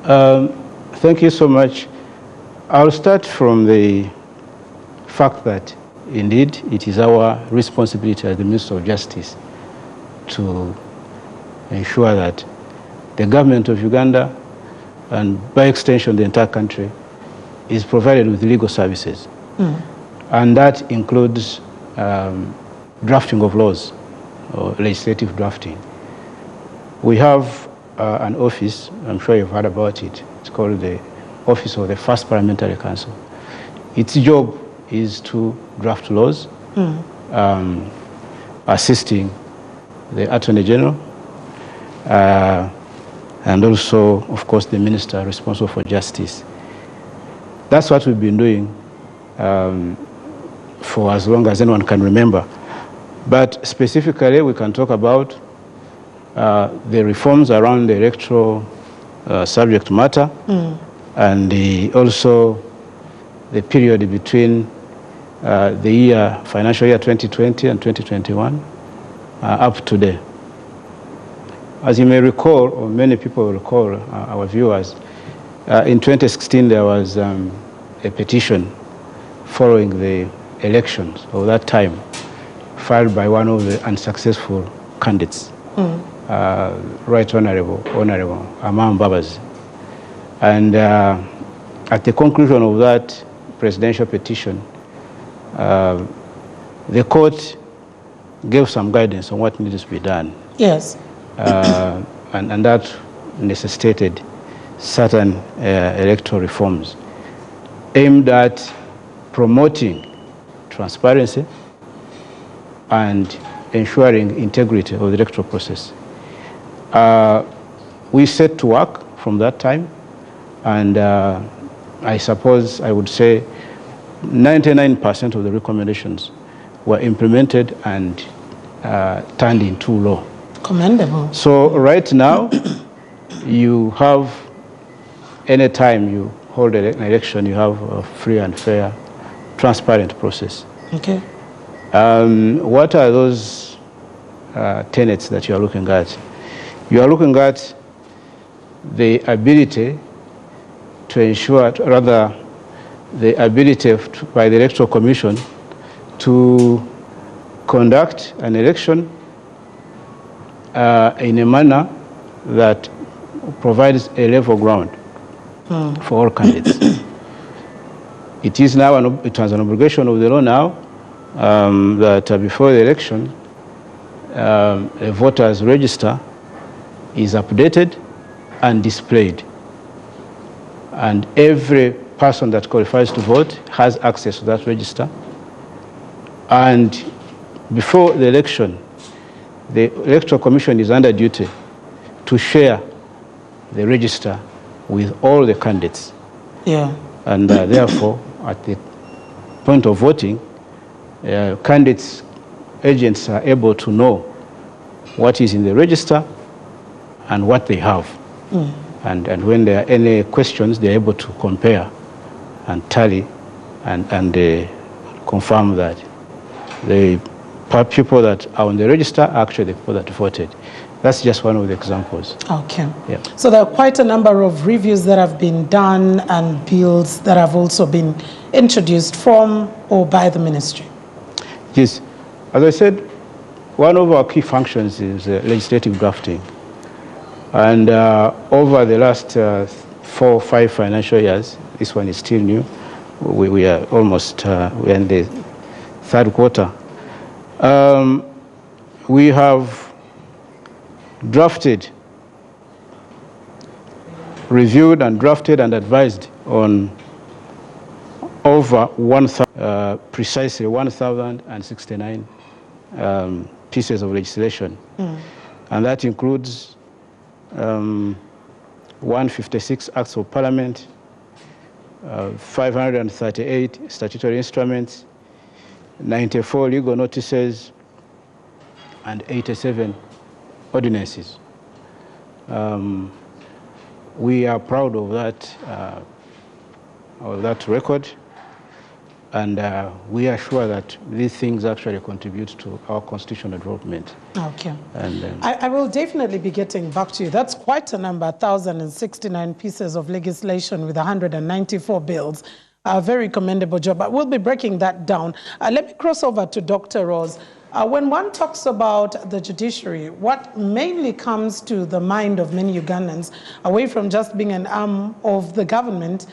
Thank you so much. I'll start from the fact that, indeed, it is our responsibility as the Minister of Justice to ensure that the government of Uganda, and by extension the entire country, is provided with legal services. And that includes drafting of laws, or legislative drafting. We have an office, I'm sure you've heard about it. It's called the Office of the First Parliamentary Council. Its job is to draft laws, assisting the Attorney General, and also, of course, the Minister responsible for Justice. That's what we've been doing for as long as anyone can remember. But specifically, we can talk about the reforms around the electoral subject matter, and also the period between the financial year 2020 and 2021 up to today. As you may recall, or many people recall, our viewers, in 2016 there was a petition following the elections of that time, filed by one of the unsuccessful candidates, Right Honorable Amam Babas. And at the conclusion of that presidential petition, the court gave some guidance on what needs to be done. Yes. And that necessitated certain electoral reforms aimed at promoting transparency and ensuring integrity of the electoral process. We set to work from that time, and I suppose I would say 99% of the recommendations were implemented and turned into law. Commendable. So right now, you have, any time you hold an election, you have a free and fair, transparent process. Okay. What are those tenets that you are looking at? You are looking at the ability to ensure, rather, the ability by the Electoral Commission to conduct an election in a manner that provides a level ground for all candidates. It is now, it was an obligation of the law now that before the election, a voter's register is updated and displayed. And every person that qualifies to vote has access to that register. And before the election, the Electoral Commission is under duty to share the register with all the candidates. Yeah. And therefore, at the point of voting, candidates, agents are able to know what is in the register and what they have. And when there are any questions, they're able to compare and tally and confirm that the people that are on the register are actually the people that voted. That's just one of the examples. Okay. Yeah. So there are quite a number of reviews that have been done and bills that have also been introduced from or by the ministry. Yes. As I said, one of our key functions is legislative drafting. And over the last 4 or 5 financial years, this one is still new, we are almost we're in the 3rd quarter. We have drafted, reviewed and drafted and advised on over precisely 1,069 pieces of legislation. And that includes 156 acts of parliament, 538 statutory instruments, 94 legal notices, and 87 ordinances. We are proud of that record, And we are sure that these things actually contribute to our constitutional development. Okay. And I will definitely be getting back to you. That's quite a number, 1,069 pieces of legislation with 194 bills. A very commendable job. But we'll be breaking that down. Let me cross over to Dr. Rose. When one talks about the judiciary, what mainly comes to the mind of many Ugandans, away from just being an arm of the government,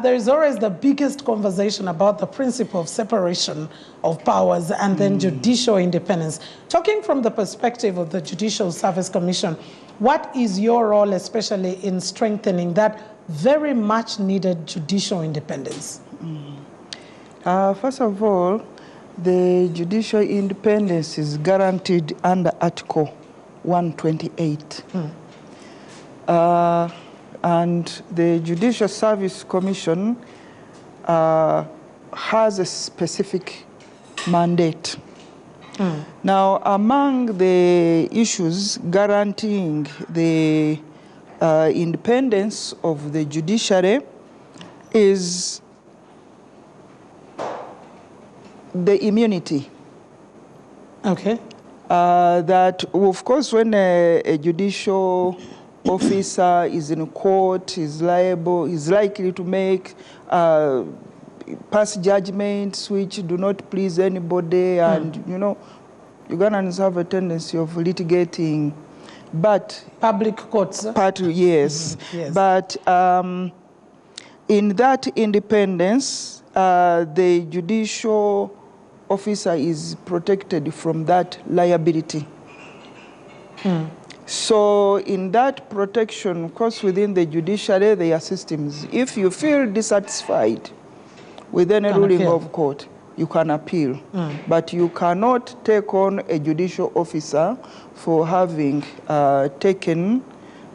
there is always the biggest conversation about the principle of separation of powers and then judicial independence. Talking from the perspective of the Judicial Service Commission, what is your role, especially in strengthening that very much needed judicial independence? First of all, the judicial independence is guaranteed under Article 128. And the Judicial Service Commission has a specific mandate. Now, among the issues guaranteeing the independence of the judiciary is the immunity. Okay. That, of course, when a judicial officer is in court, is likely to make pass judgments which do not please anybody, and you know, Ugandans have a tendency of litigating, but public courts. Yes. But in that independence, the judicial officer is protected from that liability. So in that protection, of course, within the judiciary, there are systems. If you feel dissatisfied with any ruling of court, you can appeal. But you cannot take on a judicial officer for having taken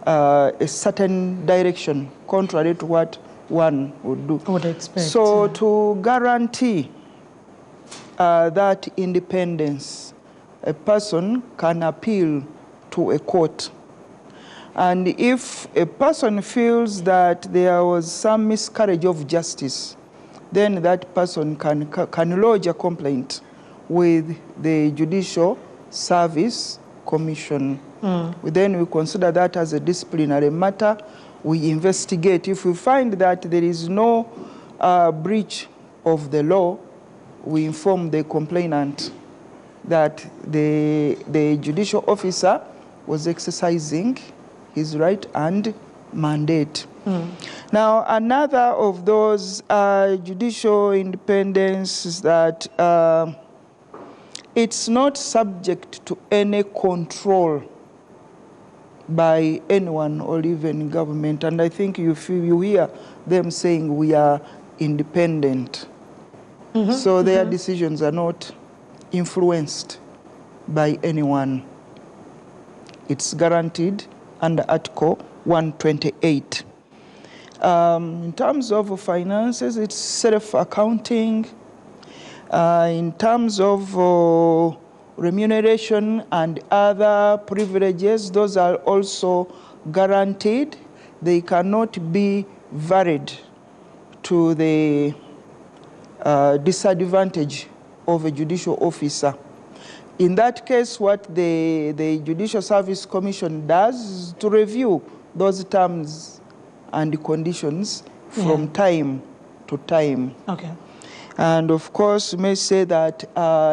a certain direction, contrary to what one would do. Would expect. So to guarantee that independence, a person can appeal to a court. And if a person feels that there was some miscarriage of justice, then that person can lodge a complaint with the Judicial Service Commission. Then we consider that as a disciplinary matter. We investigate. If we find that there is no breach of the law, we inform the complainant that the judicial officer was exercising his right and mandate. Now, another of those judicial independence is that it's not subject to any control by anyone or even government. And I think you hear them saying we are independent. So their decisions are not influenced by anyone. It's guaranteed under Article 128. In terms of finances, it's self-accounting. In terms of remuneration and other privileges, those are also guaranteed. They cannot be varied to the disadvantage of a judicial officer. In that case, what the Judicial Service Commission does is to review those terms and conditions from time to time. Okay. And of course, we may say that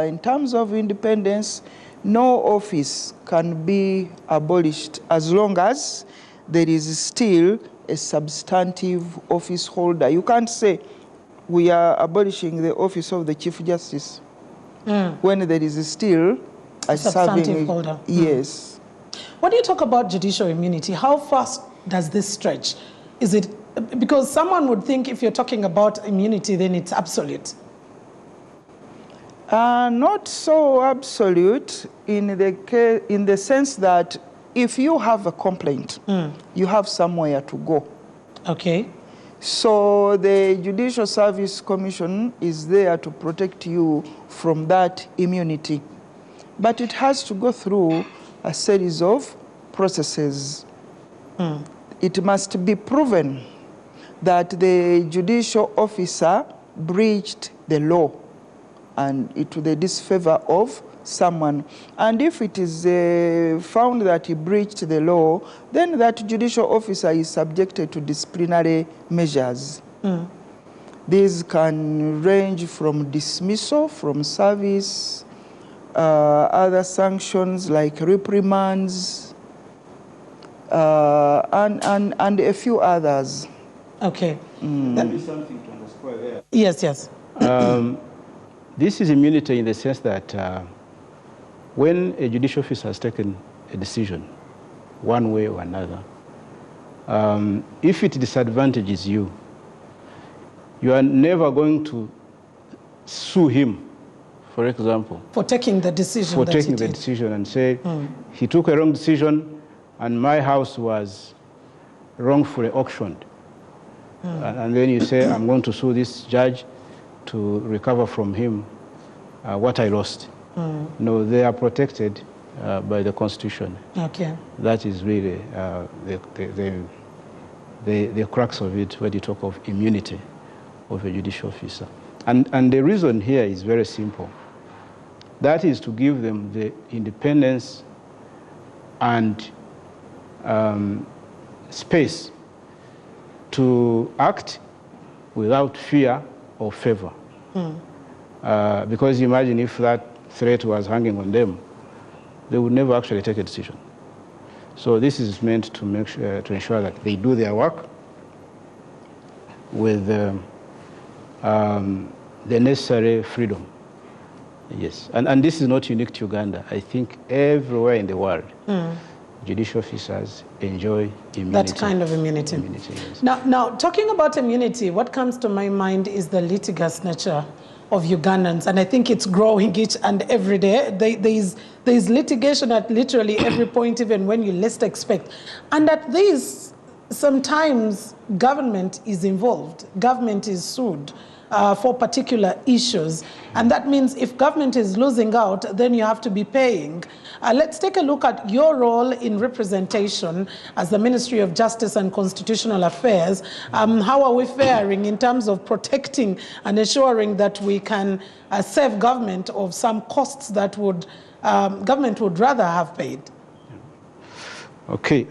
in terms of independence, no office can be abolished as long as there is still a substantive office holder. You can't say we are abolishing the office of the Chief Justice when there is still a substantive holder. Yes. When you talk about judicial immunity, how fast does this stretch? Is it because someone would think if you're talking about immunity, then it's absolute? Not so absolute in the sense that if you have a complaint, you have somewhere to go. Okay. So the Judicial Service Commission is there to protect you from that immunity. But it has to go through a series of processes. It must be proven that the judicial officer breached the law and to the disfavor of someone. And if it is found that he breached the law, then that judicial officer is subjected to disciplinary measures. These can range from dismissal from service, other sanctions like reprimands, and a few others. Okay. That is something to underscore there. Yes, yes. This is immunity in the sense that when a judicial officer has taken a decision, one way or another, if it disadvantages you, you are never going to sue him, for example. For taking the decision. For taking the decision and say, he took a wrong decision and my house was wrongfully auctioned. And then you say, I'm going to sue this judge to recover from him what I lost. No, they are protected by the Constitution. Okay. That is really the crux of it when you talk of immunity of a judicial officer. And the reason here is very simple. That is to give them the independence and space to act without fear or favor. Because imagine if that threat was hanging on them, they would never actually take a decision. So this is meant to make sure, to ensure that they do their work with the necessary freedom. Yes, and this is not unique to Uganda. I think everywhere in the world, judicial officers enjoy immunity. That kind of immunity. Yes. Now, talking about immunity, what comes to my mind is the litigious nature of Ugandans, and I think it's growing each and every day. There's litigation at literally every point, even when you least expect. And at this, sometimes government is involved. Government is sued for particular issues. And that means if government is losing out, then you have to be paying. Let's take a look at your role in representation as the Ministry of Justice and Constitutional Affairs. How are we faring in terms of protecting and ensuring that we can save government of some costs that would government would rather have paid? Okay.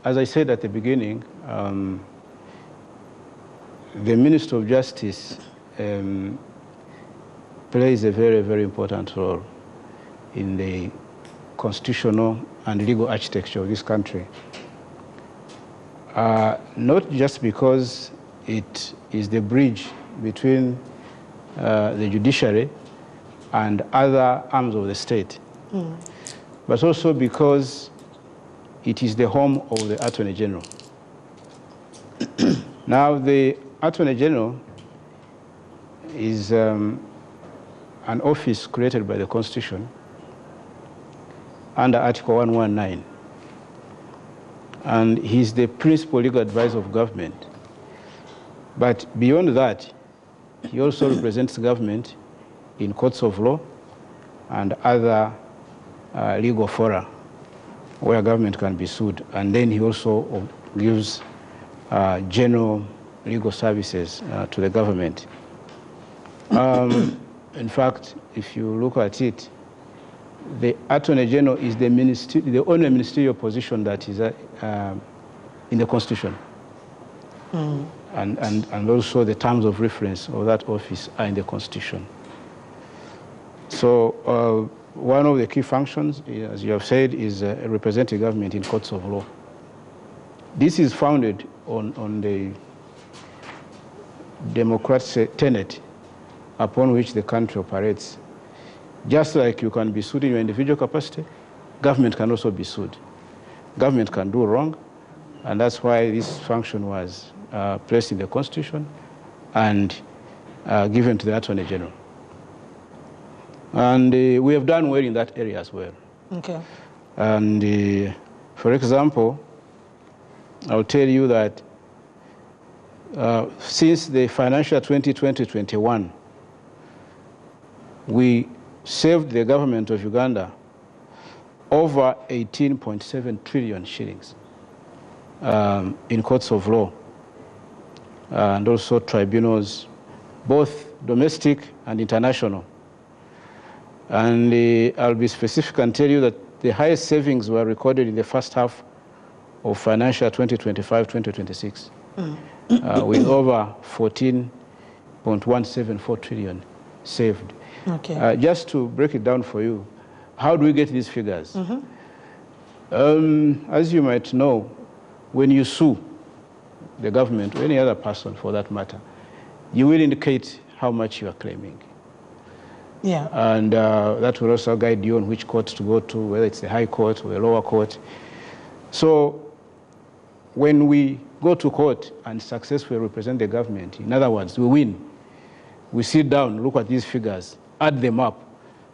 As I said at the beginning, the Minister of Justice plays a very, very important role in the constitutional and legal architecture of this country. Not just because it is the bridge between the judiciary and other arms of the state, but also because it is the home of the Attorney General. Now, the Attorney General is an office created by the Constitution under Article 119. And he's the principal legal advisor of government. But beyond that, he also represents government in courts of law and other legal fora where government can be sued. And then he also gives general legal services to the government. In fact, if you look at it, the Attorney General is the only ministerial position that is in the Constitution. And also the terms of reference of that office are in the Constitution. So one of the key functions, as you have said, is representing government in courts of law. This is founded on the democratic tenet upon which the country operates. Just like you can be sued in your individual capacity, government can also be sued. Government can do wrong, and that's why this function was placed in the Constitution and given to the Attorney General. And we have done well in that area as well. Okay. And for example, I'll tell you that since the financial 2020-21, we saved the government of Uganda over 18.7 trillion shillings in courts of law and also tribunals both domestic and international. And I'll be specific and tell you that the highest savings were recorded in the first half of financial 2025-2026, with over 14.174 trillion saved. Okay. Just to break it down for you, how do we get these figures? As you might know, when you sue the government or any other person for that matter, you will indicate how much you are claiming. Yeah. And that will also guide you on which court to go to, whether it's the high court or the lower court. So when we go to court and successfully represent the government, in other words, we win, we sit down, look at these figures, add them up.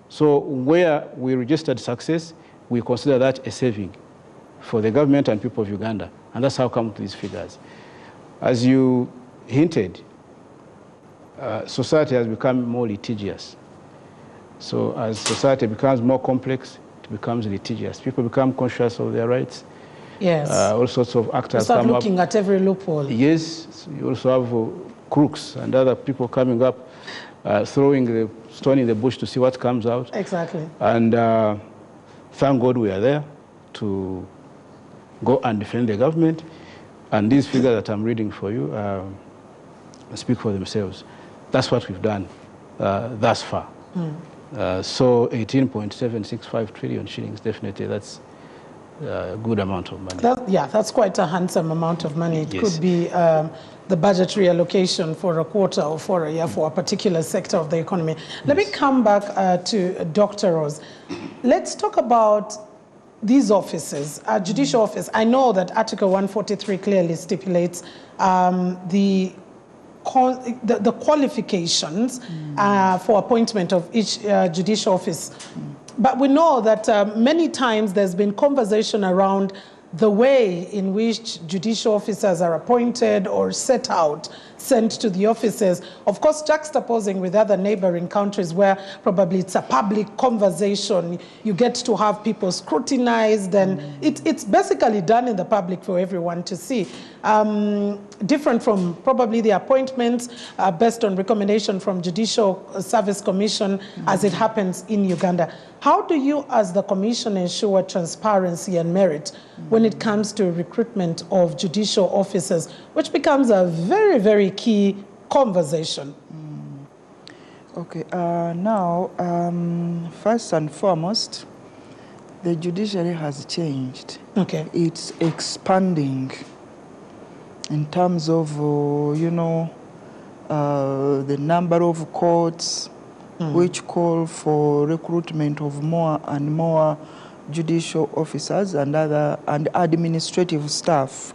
So where we registered success, we consider that a saving for the government and people of Uganda. And that's how come to these figures. As you hinted, society has become more litigious. So as society becomes more complex, it becomes litigious. People become conscious of their rights. Yes. All sorts of actors start come up. looking at every loophole. Yes. You also have crooks and other people coming up, throwing the stone in the bush to see what comes out. Exactly. And thank God we are there to go and defend the government. And these figures that I'm reading for you speak for themselves. That's what we've done thus far. So 18.765 trillion shillings, definitely that's a good amount of money. That's quite a handsome amount of money. It Yes. could be the budgetary allocation for a quarter or for a year for a particular sector of the economy. Yes. Let me come back to Dr. Rose. Let's talk about these offices, judicial office. I know that Article 143 clearly stipulates the qualifications for appointment of each judicial office. But we know that many times there's been conversation around the way in which judicial officers are appointed or set out, sent to the offices, of course juxtaposing with other neighboring countries where probably it's a public conversation, you get to have people scrutinized, and it's basically done in the public for everyone to see. Different from probably the appointments based on recommendation from Judicial Service Commission as it happens in Uganda. How do you as the Commission ensure transparency and merit when it comes to recruitment of judicial officers, which becomes a very, very key conversation? Okay, now, first and foremost, the judiciary has changed. Okay. It's expanding in terms of, the number of courts which call for recruitment of more and more judicial officers and administrative staff.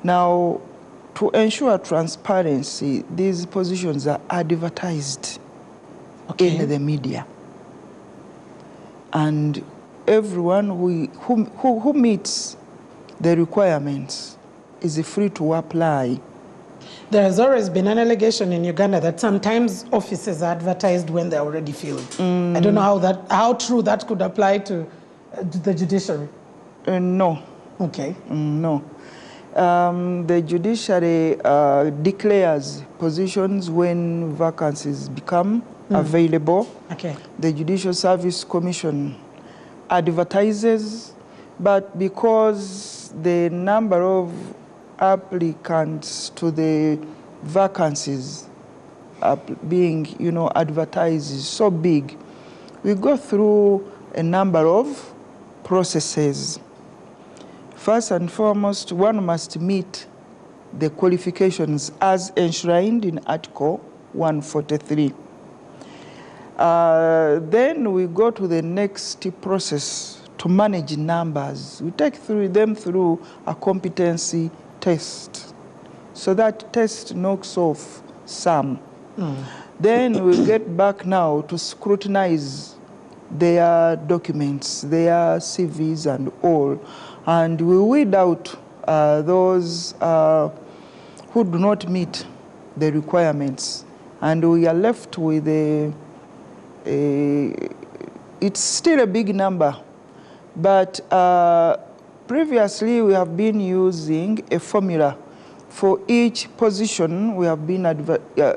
Now, to ensure transparency, these positions are advertised in the media. And everyone who meets the requirements is free to apply. There has always been an allegation in Uganda that sometimes offices are advertised when they're already filled. I don't know how true that could apply to the judiciary. No. Okay. No. The judiciary declares positions when vacancies become available. Okay. The Judicial Service Commission advertises, but because the number of applicants to the vacancies being, advertised is so big, we go through a number of processes. First and foremost, one must meet the qualifications as enshrined in Article 143. Then we go to the next process to manage numbers. We take them through a competency test. So that test knocks off some. Then we get back now to scrutinize their documents, their CVs and all. And we weed out those who do not meet the requirements. And we are left with it's still a big number. But previously we have been using a formula For each position, we have been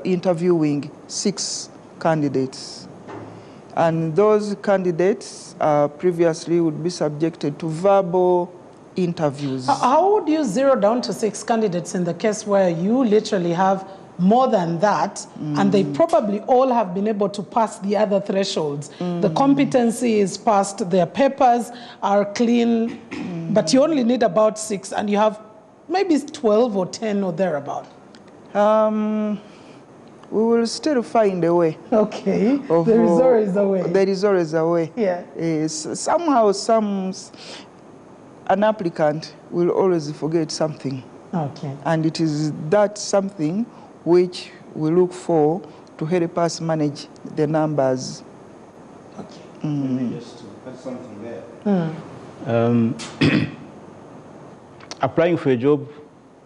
interviewing 6 candidates. And those candidates previously would be subjected to verbal interviews. How would you zero down to 6 candidates in the case where you literally have more than that, and they probably all have been able to pass the other thresholds? The competency is passed, their papers are clean, but you only need about 6, and you have maybe 12 or 10 or thereabout. We will still find a way. Okay, there is always a way. There is always a way. Yeah. Somehow, an applicant will always forget something. Okay. And it is that something which we look for to help us manage the numbers. Okay. Maybe just to add something there. Applying for a job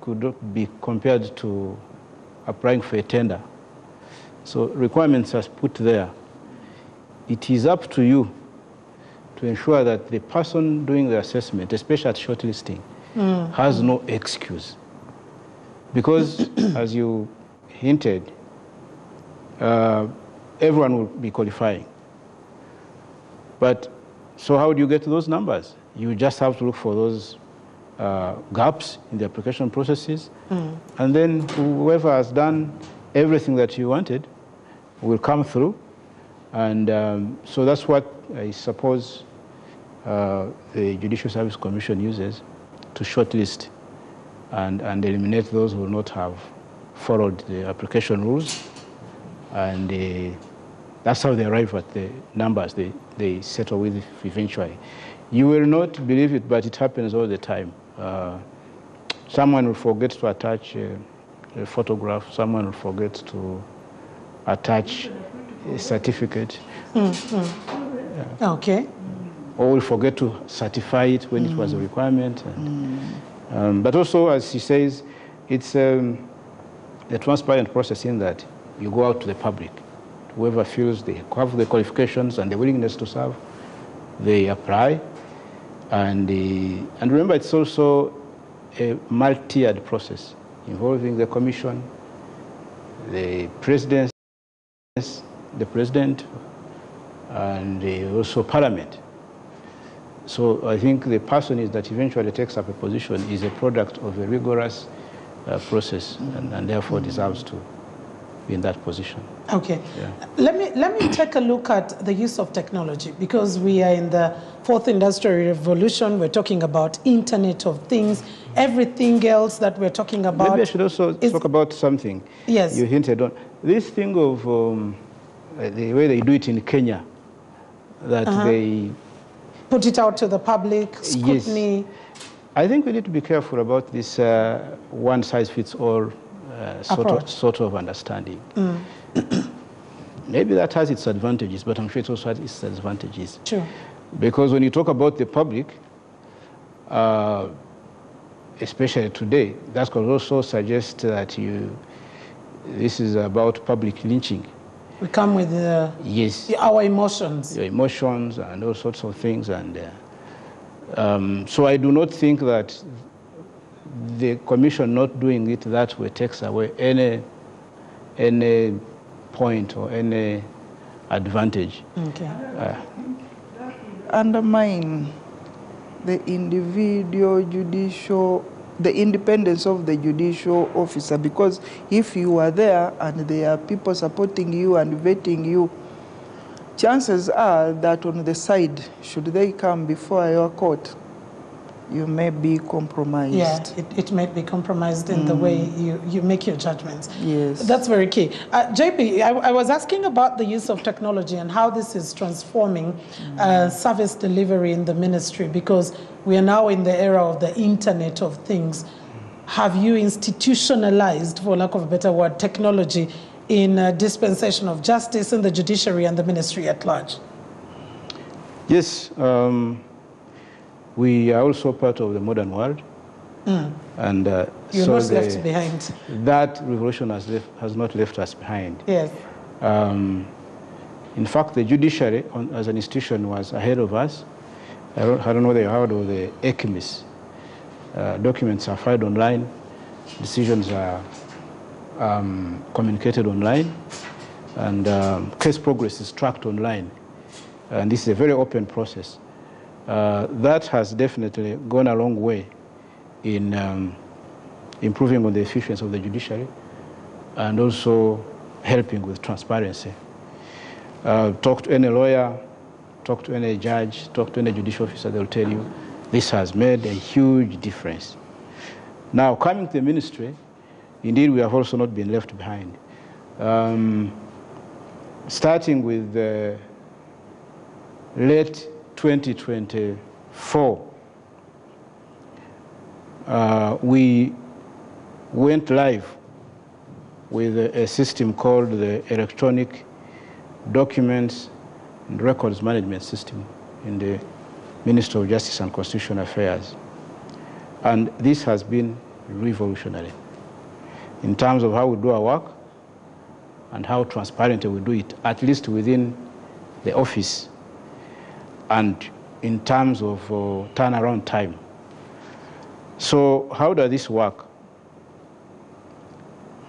could be compared to applying for a tender. So requirements are put there. It is up to you to ensure that the person doing the assessment, especially at shortlisting, has no excuse. Because, as you hinted, everyone will be qualifying. But, so how do you get to those numbers? You just have to look for those gaps in the application processes, and then whoever has done everything that you wanted will come through. And so that's what I suppose the Judicial Service Commission uses to shortlist and eliminate those who will not have followed the application rules. And that's how they arrive at the numbers they settle with eventually. You will not believe it, but it happens all the time. Someone will forget to attach a photograph, someone will forget to attach a certificate. Yeah. Okay. Or will forget to certify it when it was a requirement. And, but also, as he says, it's a transparent process in that you go out to the public. Whoever feels they have the qualifications and the willingness to serve, they apply. And remember, it's also a multi-tiered process involving the commission, the president, and also parliament. So I think the person that eventually takes up a position is a product of a rigorous process, and therefore deserves to be in that position. Okay. Yeah. Let me take a look at the use of technology, because we are in the 4th industrial revolution. We're talking about Internet of Things, everything else that we're talking about. Maybe I should also talk about something. Yes. You hinted on this thing of the way they do it in Kenya, that they put it out to the public, scrutiny. Yes. I think we need to be careful about this one-size-fits-all sort of understanding. Maybe that has its advantages, but I'm sure it also has its disadvantages. True. Because when you talk about the public, especially today, that could also suggest that this is about public lynching. We come with yes, our emotions. Your emotions and all sorts of things. And so I do not think that the commission not doing it that way takes away any point or any advantage. Okay. Undermine the individual the independence of the judicial officer, because if you are there and there are people supporting you and vetting you, chances are that on the side, should they come before your court, you may be compromised. Yeah, it may be compromised in the way you make your judgments. Yes. That's very key. JP, I was asking about the use of technology and how this is transforming service delivery in the ministry, because we are now in the era of the Internet of Things. Have you institutionalized, for lack of a better word, technology in dispensation of justice in the judiciary and the ministry at large? Yes. We are also part of the modern world. And you're so not left behind. That revolution has not left us behind. Yes. In fact, the judiciary as an institution was ahead of us. I don't know whether you heard of the ECMIS. Documents are filed online. decisions are communicated online, and case progress is tracked online. And this is a very open process. That has definitely gone a long way in improving on the efficiency of the judiciary and also helping with transparency. Talk to any lawyer, talk to any judge, talk to any judicial officer, they'll tell you this has made a huge difference. Now, coming to the ministry, indeed, we have also not been left behind. Starting with late 2024, we went live with a system called the Electronic Documents and Records Management System in the Ministry of Justice and Constitutional Affairs. And this has been revolutionary in terms of how we do our work and how transparently we do it, at least within the office, and in terms of turnaround time. So how does this work?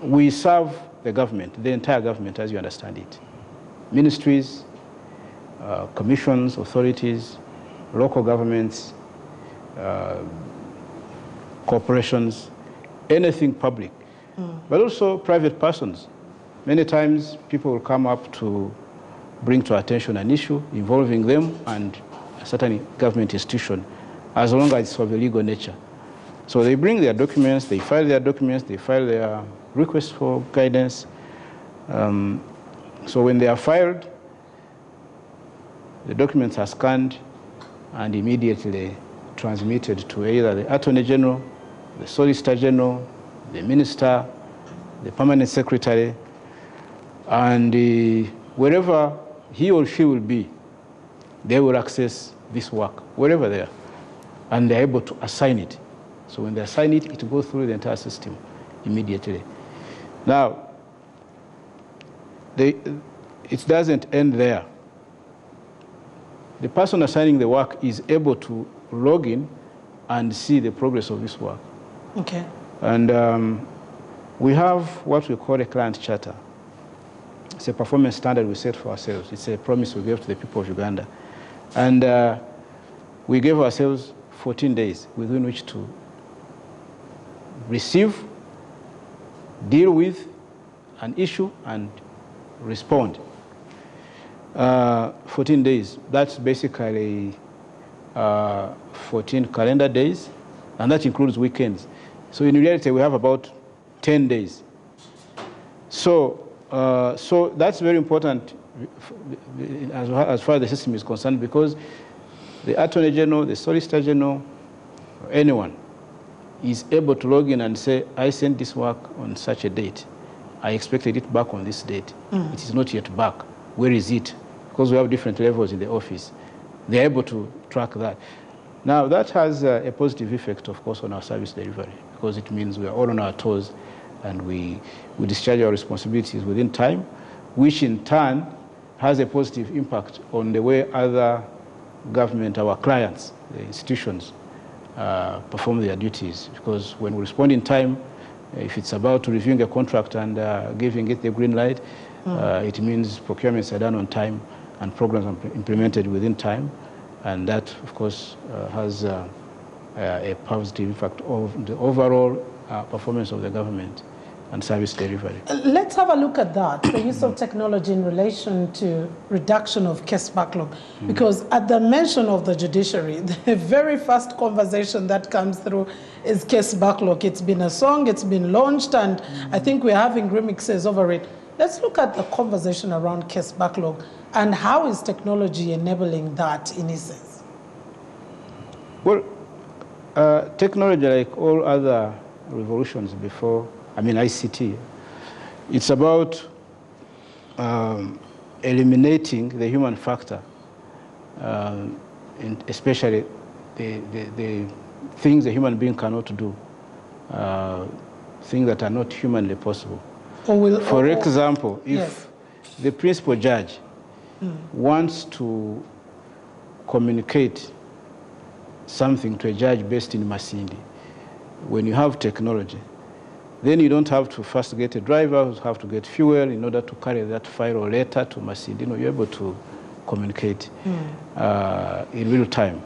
We serve the government, the entire government as you understand it. Ministries, commissions, authorities, local governments, corporations, anything public, but also private persons. Many times people will come up to bring to our attention an issue involving them and a certain government institution, as long as it's of a legal nature. So they bring their documents, they file their documents, they file their requests for guidance. So when they are filed, the documents are scanned and immediately transmitted to either the Attorney General, the Solicitor General, the Minister, the Permanent Secretary, and wherever he or she will be, they will access this work, wherever they are, and they're able to assign it. So when they assign it, it goes through the entire system immediately. Now, it doesn't end there. The person assigning the work is able to log in and see the progress of this work. Okay. And we have what we call a client charter. It's a performance standard we set for ourselves. It's a promise we gave to the people of Uganda. And we gave ourselves 14 days within which to receive, deal with an issue, and respond. 14 days, that's basically 14 calendar days, and that includes weekends. So in reality, we have about 10 days. So that's very important as far as the system is concerned, because the Attorney General, the Solicitor General, or anyone is able to log in and say, I sent this work on such a date. I expected it back on this date. It is not yet back. Where is it? Because we have different levels in the office. They're able to track that. Now, that has a positive effect, of course, on our service delivery, because it means we are all on our toes and we discharge our responsibilities within time, which in turn has a positive impact on the way other government, our clients, the institutions, perform their duties. Because when we respond in time, if it's about reviewing a contract and giving it the green light, it means procurements are done on time and programs are implemented within time. And that, of course, has a positive impact on the overall performance of the government and service delivery. Let's have a look at that, the use of technology in relation to reduction of case backlog. Because at the mention of the judiciary, the very first conversation that comes through is case backlog. It's been a song, it's been launched, and I think we're having remixes over it. Let's look at the conversation around case backlog and how is technology enabling that in essence? Well, technology, like all other revolutions before, ICT, it's about eliminating the human factor, especially the things a human being cannot do, things that are not humanly possible. For example, if the principal judge wants to communicate something to a judge based in Masindi, when you have technology, Then you don't have to first get a driver, you have to get fuel in order to carry that file or letter to Masindino. You're able to communicate in real time.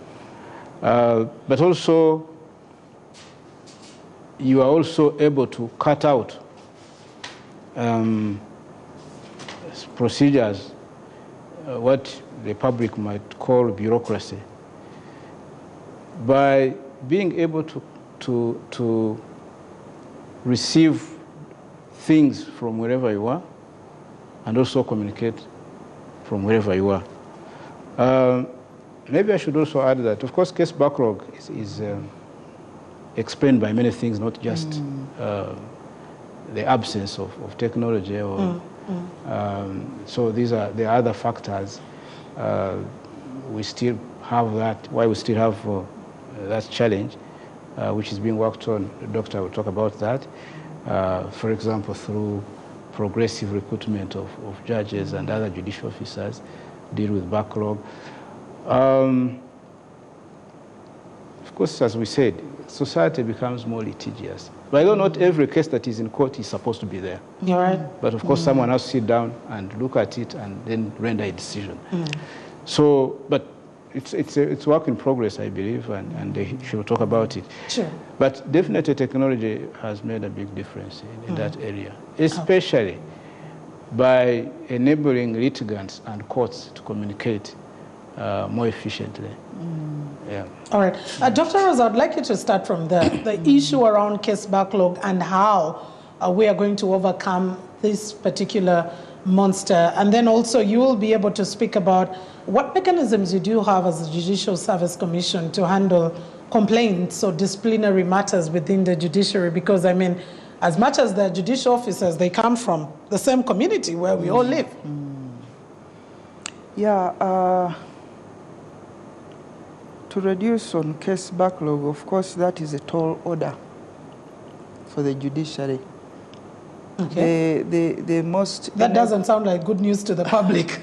But also, you are also able to cut out procedures, what the public might call bureaucracy. By being able to receive things from wherever you are and also communicate from wherever you are. Maybe I should also add that, of course, case backlog is explained by many things, not just the absence of technology. Or, so there are other factors. We still have that, why we still have that challenge, which is being worked on. The doctor will talk about that. For example, through progressive recruitment of judges and other judicial officers, deal with backlog. Of course, as we said, society becomes more litigious. But although not every case that is in court is supposed to be there. You're right. But of course, someone has to sit down and look at it and then render a decision. So, but it's work in progress, I believe, and they should talk about it. Sure. But definitely technology has made a big difference in that area, especially by enabling litigants and courts to communicate more efficiently. Yeah. All right. Dr. Rose, I'd like you to start from the issue around case backlog and how we are going to overcome this particular monster. And then also you will be able to speak about what mechanisms you do have as a Judicial Service Commission to handle complaints or disciplinary matters within the judiciary. Because, I mean, as much as they're judicial officers, they come from the same community where we all live. Yeah. To reduce on case backlog, of course, that is a tall order for the judiciary. Okay. The most... That doesn't sound like good news to the public.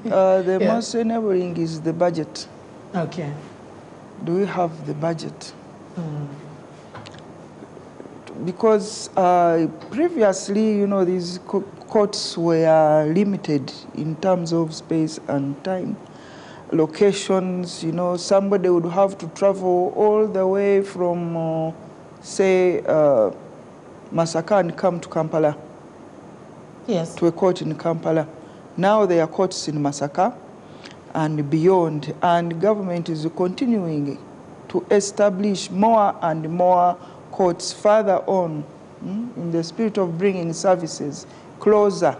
The most enabling is the budget. Okay. Do we have the budget? Because previously, you know, these courts were limited in terms of space and time. Locations, you know, somebody would have to travel all the way from, say, Masaka and come to Kampala. Yes. To a court in Kampala. Now there are courts in Masaka and beyond, and government is continuing to establish more and more courts further on in the spirit of bringing services closer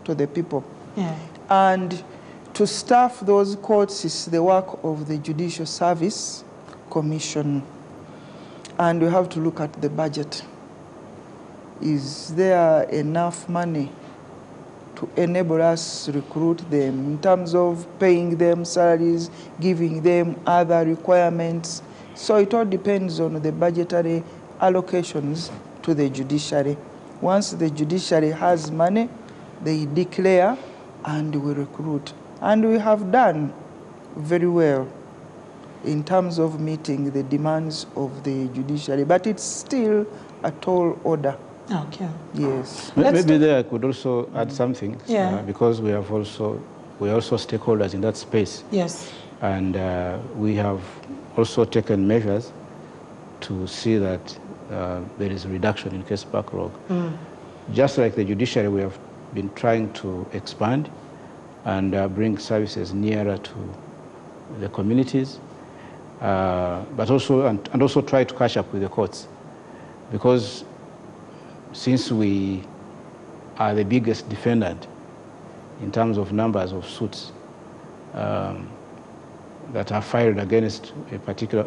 to the people. Yeah. And to staff those courts is the work of the Judicial Service Commission. And we have to look at the budget. Is there enough money to enable us to recruit them in terms of paying them salaries, giving them other requirements? So it all depends on the budgetary allocations to the judiciary. Once the judiciary has money, they declare and we recruit. And we have done very well in terms of meeting the demands of the judiciary, but it's still a tall order. Okay. Yes. Maybe there I could also add something, because we are also stakeholders in that space. Yes. And we have also taken measures to see that there is a reduction in case backlog. Just like the judiciary, we have been trying to expand and bring services nearer to the communities, but also and also try to catch up with the courts, because since we are the biggest defendant in terms of numbers of suits that are filed against a particular,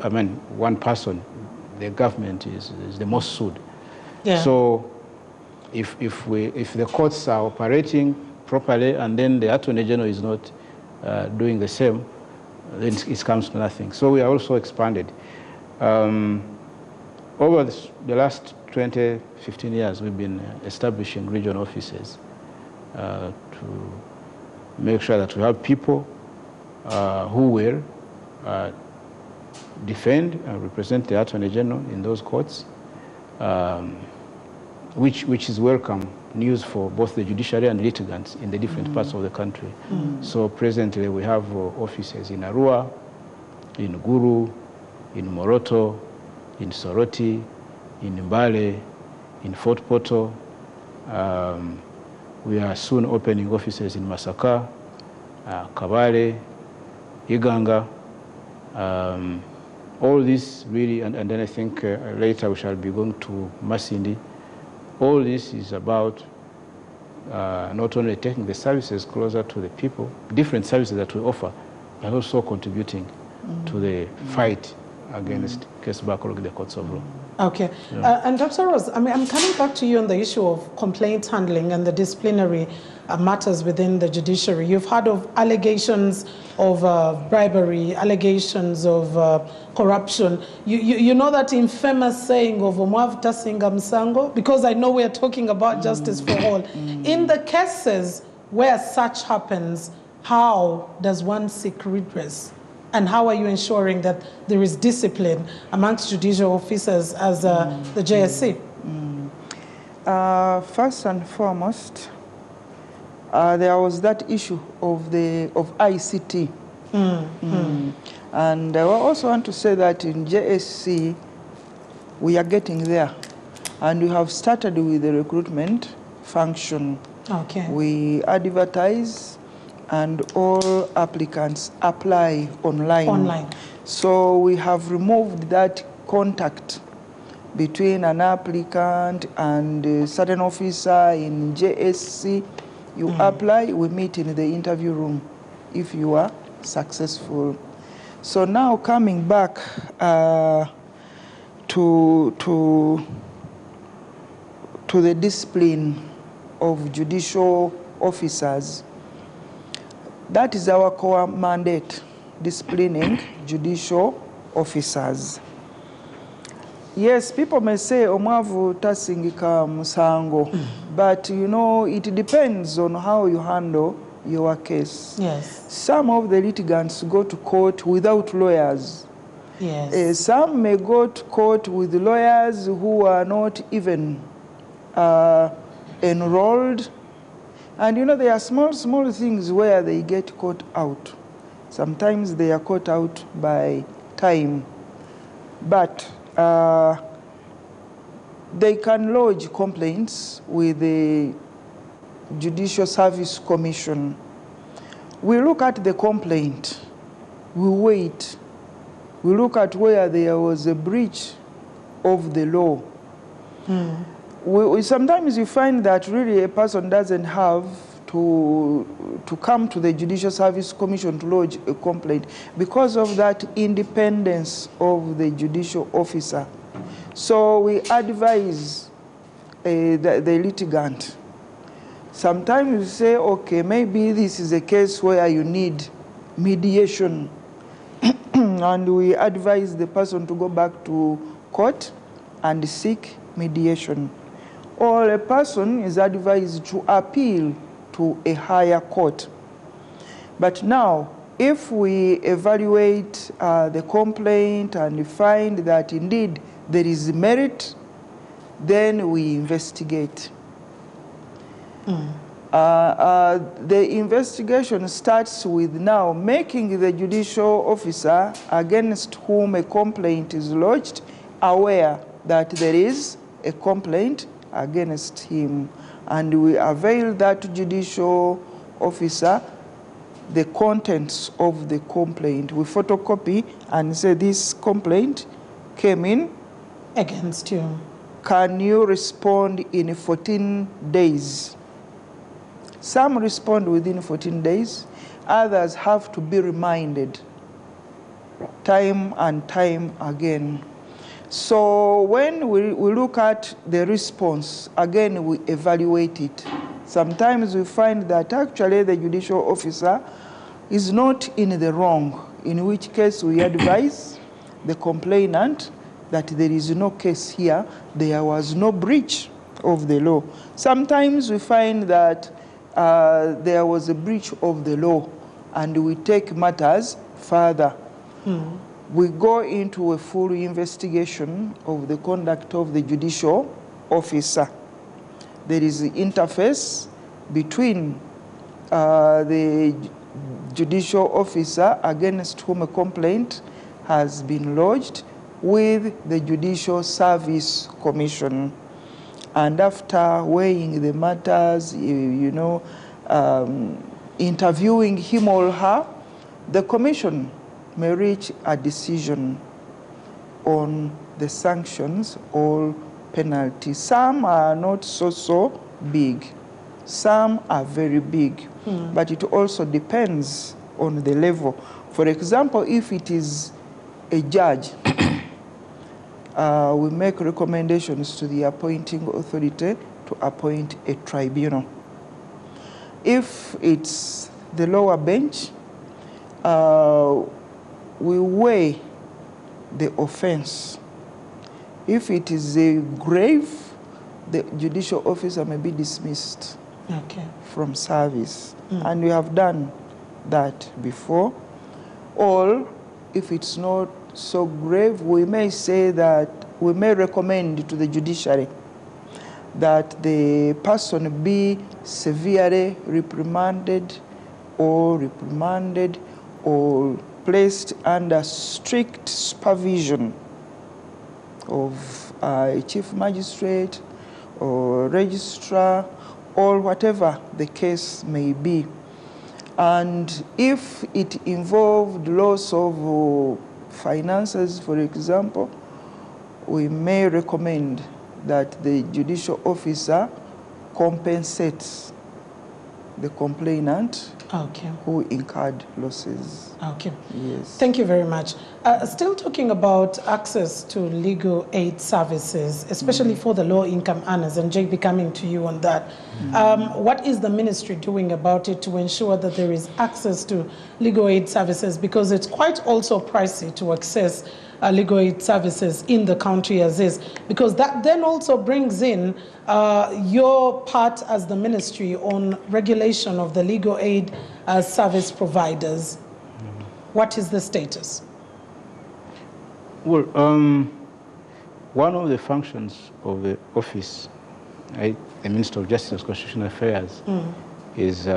one person, the government is the most sued. Yeah. So if the courts are operating properly and then the Attorney General is not doing the same, then it comes to nothing. So we are also expanded. Over the last 20, 15 years, we've been establishing regional offices to make sure that we have people who will defend and represent the Attorney General in those courts. which is welcome news for both the judiciary and litigants in the different parts of the country. So presently we have offices in Arua, in Guru, in Moroto, in Soroti, in Mbale, in Fort Portal. We are soon opening offices in Masaka, Kabale, Iganga. All this really, and then I think later we shall be going to Masindi. All this is about not only taking the services closer to the people, different services that we offer, but also contributing to the fight against case backlog in the courts of law. Okay. Yeah. And Dr. Rose, I mean, I'm coming back to you on the issue of complaint handling and the disciplinary matters within the judiciary. You've heard of allegations of bribery, allegations of corruption. You know that infamous saying of Omwavuta Singa Msango? Because I know we're talking about justice for all. In the cases where such happens, how does one seek redress? And how are you ensuring that there is discipline amongst judicial officers as the JSC? First and foremost, there was that issue of ICT. And I also want to say that in JSC, we are getting there. And we have started with the recruitment function. Okay. We advertise, and all applicants apply online. So we have removed that contact between an applicant and a certain officer in JSC. You apply, we meet in the interview room if you are successful. So now coming back to the discipline of judicial officers, that is our core mandate, disciplining judicial officers. Yes, people may say, Omwavuta Singika Musango, but you know, it depends on how you handle your case. Yes. Some of the litigants go to court without lawyers. Yes. Some may go to court with lawyers who are not even enrolled. And you know, there are small things where they get caught out. Sometimes they are caught out by time. But they can lodge complaints with the Judicial Service Commission. We look at the complaint, we wait, we look at where there was a breach of the law. Sometimes you find that really a person doesn't have to come to the Judicial Service Commission to lodge a complaint because of that independence of the judicial officer. So we advise the litigant. Sometimes you say, okay, maybe this is a case where you need mediation. And we advise the person to go back to court and seek mediation. Or a person is advised to appeal to a higher court. But now, if we evaluate the complaint and find that indeed there is merit, then we investigate. The investigation starts with now making the judicial officer against whom a complaint is lodged aware that there is a complaint against him, and we avail that judicial officer the contents of the complaint. We photocopy and say this complaint came in against you. Can you respond in 14 days? Some respond within 14 days, others have to be reminded time and time again. So when we look at the response, again we evaluate it. Sometimes we find that actually the judicial officer is not in the wrong, in which case we advise the complainant that there is no case here, there was no breach of the law. Sometimes we find that there was a breach of the law and we take matters further. We go into a full investigation of the conduct of the judicial officer. there is the interface between the judicial officer against whom a complaint has been lodged with the Judicial Service Commission. And after weighing the matters, interviewing him or her, the commission may reach a decision on the sanctions or penalties. Some are not so big. Some are very big. But it also depends on the level. For example, if it is a judge, we make recommendations to the appointing authority to appoint a tribunal. If it's the lower bench, we weigh the offense. If it is a grave, the judicial officer may be dismissed from service. And we have done that before. Or if it's not so grave, we may say that we may recommend to the judiciary that the person be severely reprimanded or placed under strict supervision of a chief magistrate or registrar or whatever the case may be. And if it involved loss of finances, for example, we may recommend that the judicial officer compensates the complainant who incurred losses. Yes. Thank you very much. Still talking about access to legal aid services, especially for the low-income earners, and JB, coming to you on that. What is the ministry doing about it to ensure that there is access to legal aid services? Because it's quite also pricey to access legal aid services in the country as is, because that then also brings in your part as the ministry on regulation of the legal aid service providers. What is the status? Well, one of the functions of the office, the Minister of Justice and Constitutional Affairs, is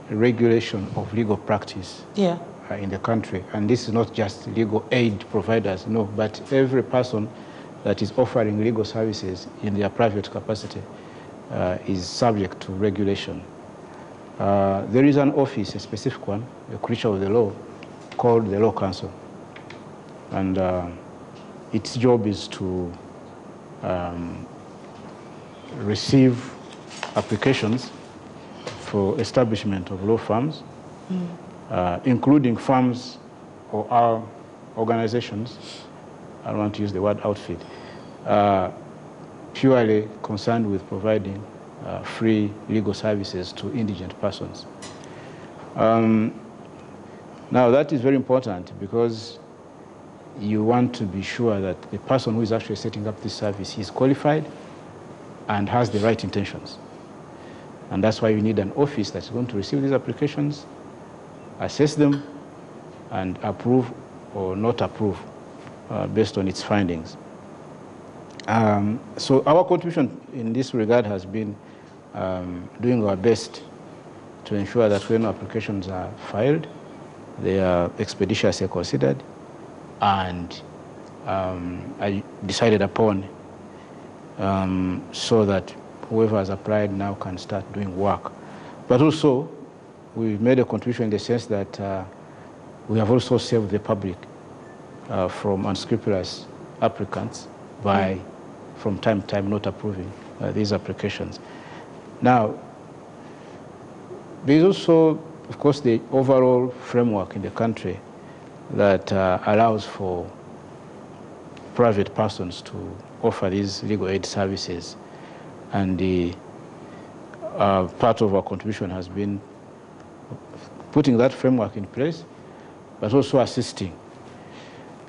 regulation of legal practice in the country. And this is not just legal aid providers, no, but every person that is offering legal services in their private capacity is subject to regulation. There is an office, a specific one, a creature of the law, called the Law Council. And its job is to receive applications for establishment of law firms, including firms or our organizations, I don't want to use the word outfit, purely concerned with providing free legal services to indigent persons. Now that is very important because you want to be sure that the person who is actually setting up this service is qualified and has the right intentions. And that's why you need an office that's going to receive these applications, assess them, and approve or not approve based on its findings. So our contribution in this regard has been doing our best to ensure that when applications are filed, they are expeditiously considered and decided upon so that whoever has applied now can start doing work. But also, we've made a contribution in the sense that we have also saved the public from unscrupulous applicants by, from time to time, not approving these applications. Now, there is also, of course, the overall framework in the country that allows for private persons to offer these legal aid services. And the part of our contribution has been putting that framework in place, but also assisting.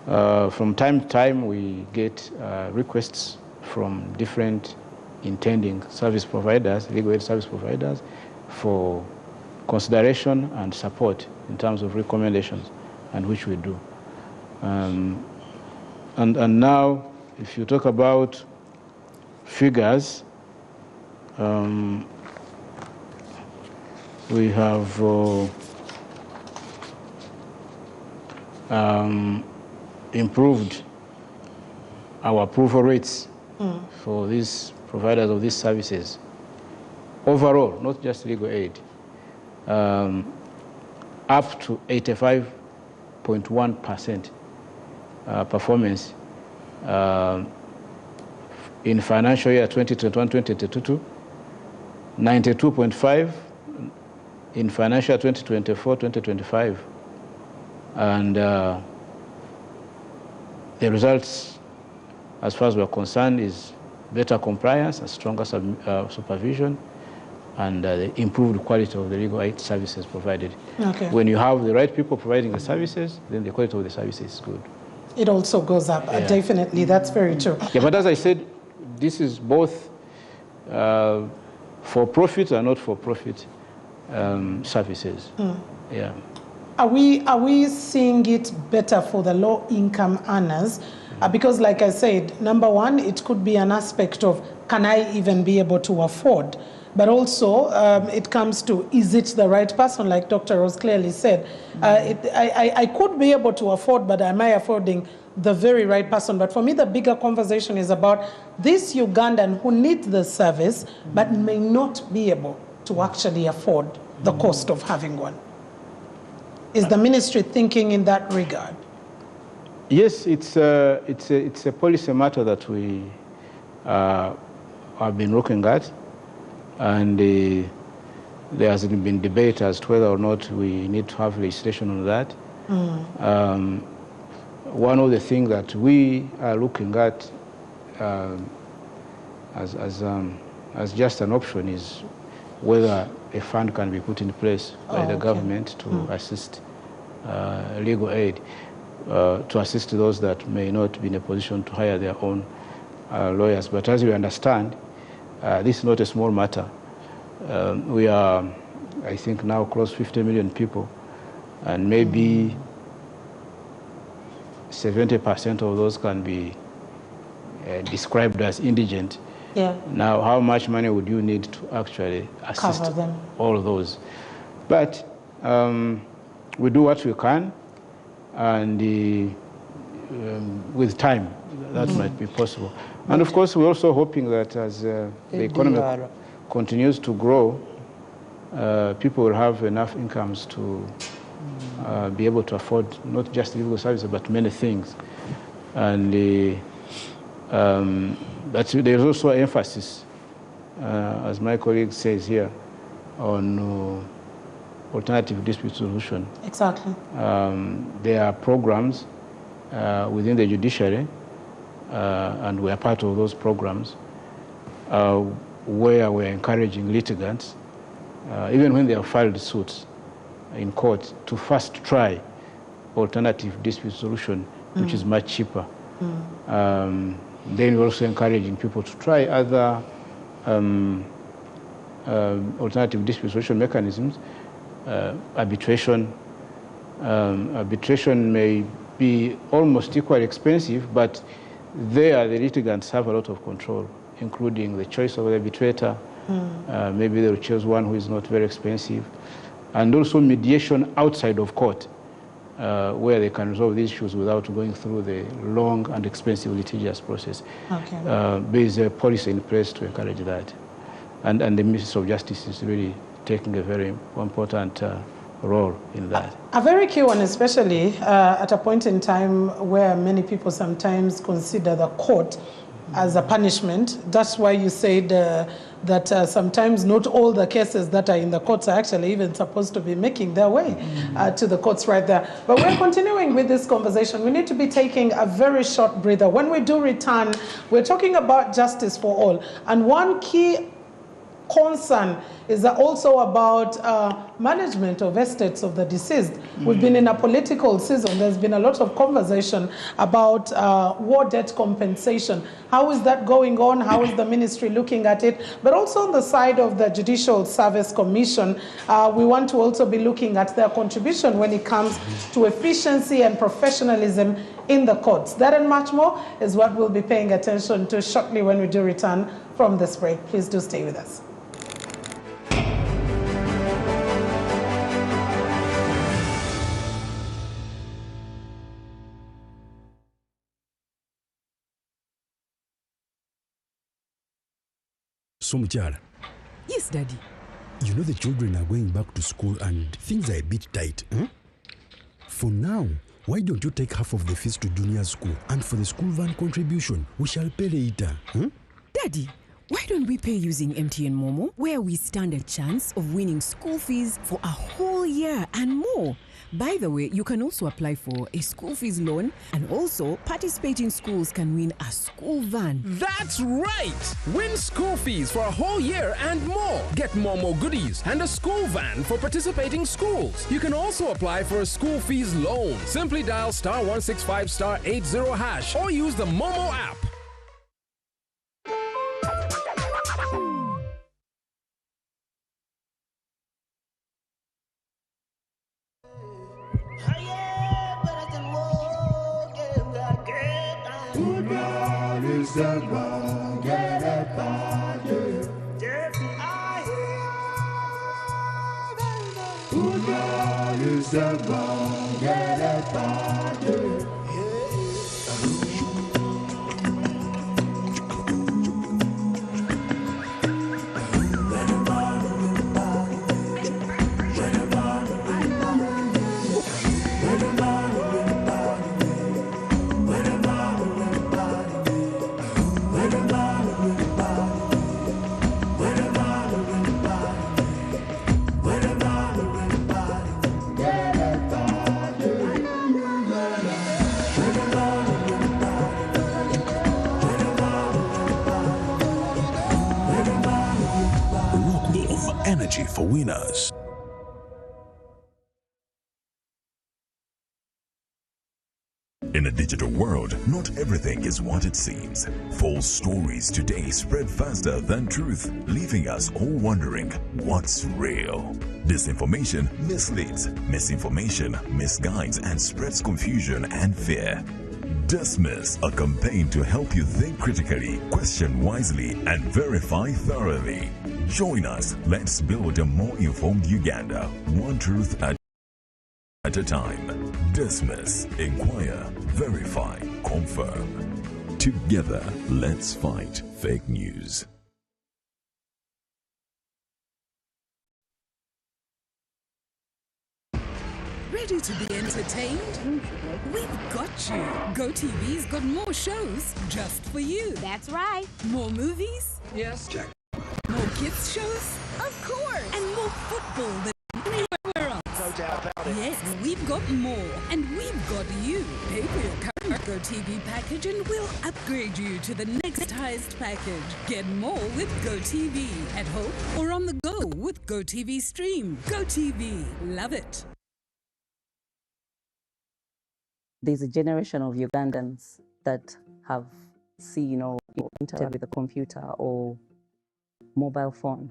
From time to time, we get requests from different intending service providers, legal aid service providers, for consideration and support in terms of recommendations, and which we do. And now, if you talk about figures, we have improved our approval rates for these providers of these services. Overall, not just legal aid, up to 85.1% performance in financial year 2021-2022, 92.5 in financial year 2024-2025, and the results, as far as we're concerned, is better compliance, a stronger supervision, and the improved quality of the legal aid services provided. Okay. When you have the right people providing the services, then the quality of the service is good. It also goes up, definitely. That's very true. Yeah, but as I said, this is both for-profit and not-for-profit services. Yeah. Are we seeing it better for the low-income earners? Because, like I said, number one, it could be an aspect of, can I even be able to afford? But also, it comes to, is it the right person? Like Dr. Rose clearly said, I could be able to afford, but am I affording the very right person? But for me, the bigger conversation is about this Ugandan who needs the service, but may not be able to actually afford the cost of having one. Is the ministry thinking in that regard? Yes, it's a policy matter that we have been looking at, and there has been debate as to whether or not we need to have legislation on that. One of the things that we are looking at as just an option is whether a fund can be put in place by the government to assist legal aid, to assist those that may not be in a position to hire their own lawyers. But as we understand, this is not a small matter. We are, I think, now close to 50 million people, and maybe 70% of those can be described as indigent. Yeah. Now, how much money would you need to actually assist all of those? But we do what we can, and with time, that might be possible. And of course, we're also hoping that as the economy continues to grow, people will have enough incomes to be able to afford not just legal services, but many things. And but there's also emphasis, as my colleague says here, on alternative dispute solution. Exactly. There are programs within the judiciary, and we are part of those programs, where we're encouraging litigants, even when they have filed suits in court, to first try alternative dispute solution, which is much cheaper. Then we're also encouraging people to try other alternative dispute solution mechanisms. Arbitration. Arbitration may be almost equally expensive, but there the litigants have a lot of control, including the choice of the arbitrator. Maybe they'll choose one who is not very expensive. And also mediation outside of court, where they can resolve these issues without going through the long and expensive litigious process. Okay. There is a policy in place to encourage that. And the Ministry of Justice is really taking a very important role in that. A very key one, especially at a point in time where many people sometimes consider the court as a punishment. That's why you said that sometimes not all the cases that are in the courts are actually even supposed to be making their way to the courts right there. But we're continuing with this conversation. We need to be taking a very short breather. When we do return, we're talking about justice for all. And one key concern is also about management of estates of the deceased. We've been in a political season. There's been a lot of conversation about war debt compensation. How is that going on? How is the ministry looking at it? But also on the side of the Judicial Service Commission, we want to also be looking at their contribution when it comes to efficiency and professionalism in the courts. That and much more is what we'll be paying attention to shortly when we do return from this break. Please do stay with us. So, Muchara. Yes, Daddy. You know the children are going back to school and things are a bit tight. Huh? For now, why don't you take half of the fees to junior school, and for the school van contribution, we shall pay later. Huh? Daddy, why don't we pay using MTN Momo, where we stand a chance of winning school fees for a whole year and more? By the way, you can also apply for a school fees loan, and also participating schools can win a school van. That's right! Win school fees for a whole year and more. Get Momo goodies and a school van for participating schools. You can also apply for a school fees loan. Simply dial *165*80# or use the Momo app. Energy for winners. In a digital world, not everything is what it seems. False stories today spread faster than truth, leaving us all wondering what's real. Disinformation misleads, misinformation misguides, and spreads confusion and fear. Dismiss, a campaign to help you think critically, question wisely, and verify thoroughly. Join us. Let's build a more informed Uganda, one truth at a time. Dismiss, inquire, verify, confirm. Together, let's fight fake news. Ready to be entertained? We've got you. GoTV's got more shows just for you. That's right. More movies? Yes, Jack. More kids shows? Of course. And more football than anywhere else. No doubt about it. Yes, we've got more. And we've got you. Pay for your current GoTV package and we'll upgrade you to the next highest package. Get more with GoTV. At home or on the go with GoTV Stream. GoTV. Love it. There's a generation of Ugandans that have seen or interacted with a computer or mobile phone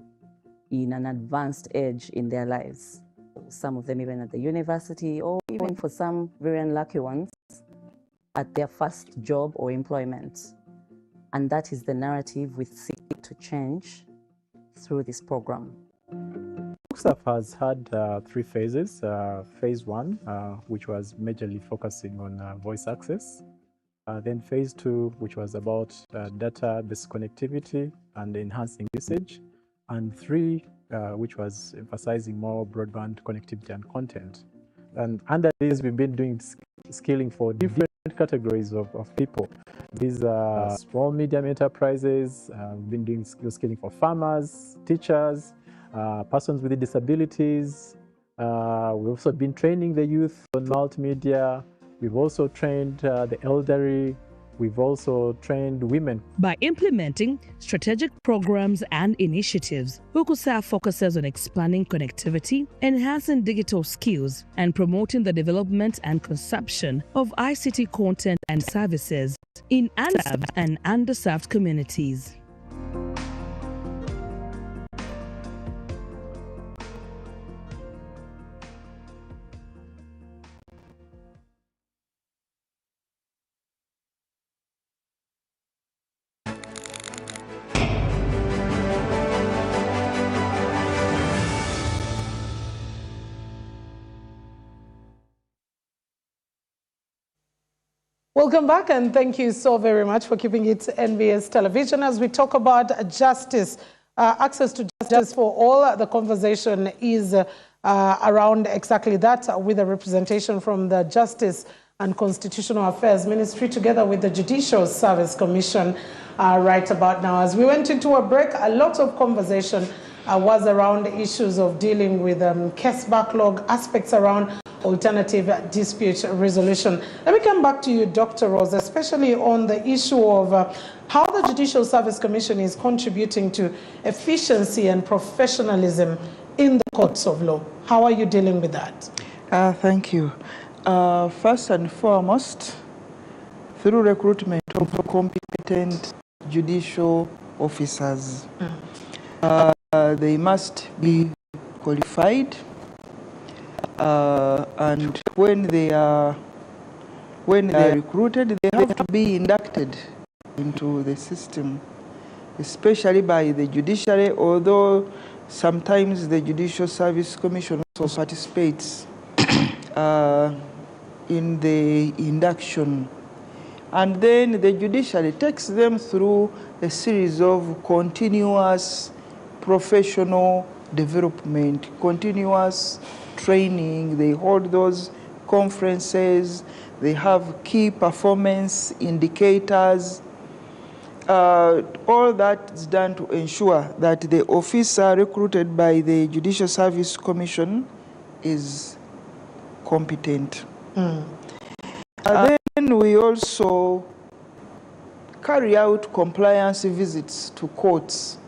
in an advanced age in their lives. Some of them even at the university, or even for some very unlucky ones, at their first job or employment. And that is the narrative we seek to change through this program. UCSAF has had 3 phases. Phase 1, which was majorly focusing on voice access. Then phase 2, which was about data-based connectivity and enhancing usage. And 3, which was emphasizing more broadband connectivity and content. And under this, we've been doing skilling for different categories of people. These are small, medium enterprises. We've been doing skilling for farmers, teachers, persons with disabilities. We've also been training the youth on multimedia. We've also trained the elderly. We've also trained women. By implementing strategic programs and initiatives, UCSAF focuses on expanding connectivity, enhancing digital skills, and promoting the development and consumption of ICT content and services in unserved and underserved communities. Welcome back, and thank you so very much for keeping it NBS television as we talk about justice access to justice for all. The conversation is around exactly that, with a representation from the Justice and Constitutional Affairs Ministry together with the Judicial Service Commission right about now. As we went into a break, a lot of conversation was around issues of dealing with case backlog, aspects around alternative dispute resolution. Let me come back to you, Dr. Rose, especially on the issue of how the Judicial Service Commission is contributing to efficiency and professionalism in the courts of law. How are you dealing with that? Thank you. First and foremost, through recruitment of competent judicial officers, they must be qualified, and when they are recruited, they have to be inducted into the system, especially by the judiciary, although sometimes the Judicial Service Commission also participates in the induction. And then the judiciary takes them through a series of continuous professional development, continuous training. They hold those conferences, they have key performance indicators. All that is done to ensure that the officer recruited by the Judicial Service Commission is competent. And then we also carry out compliance visits to courts.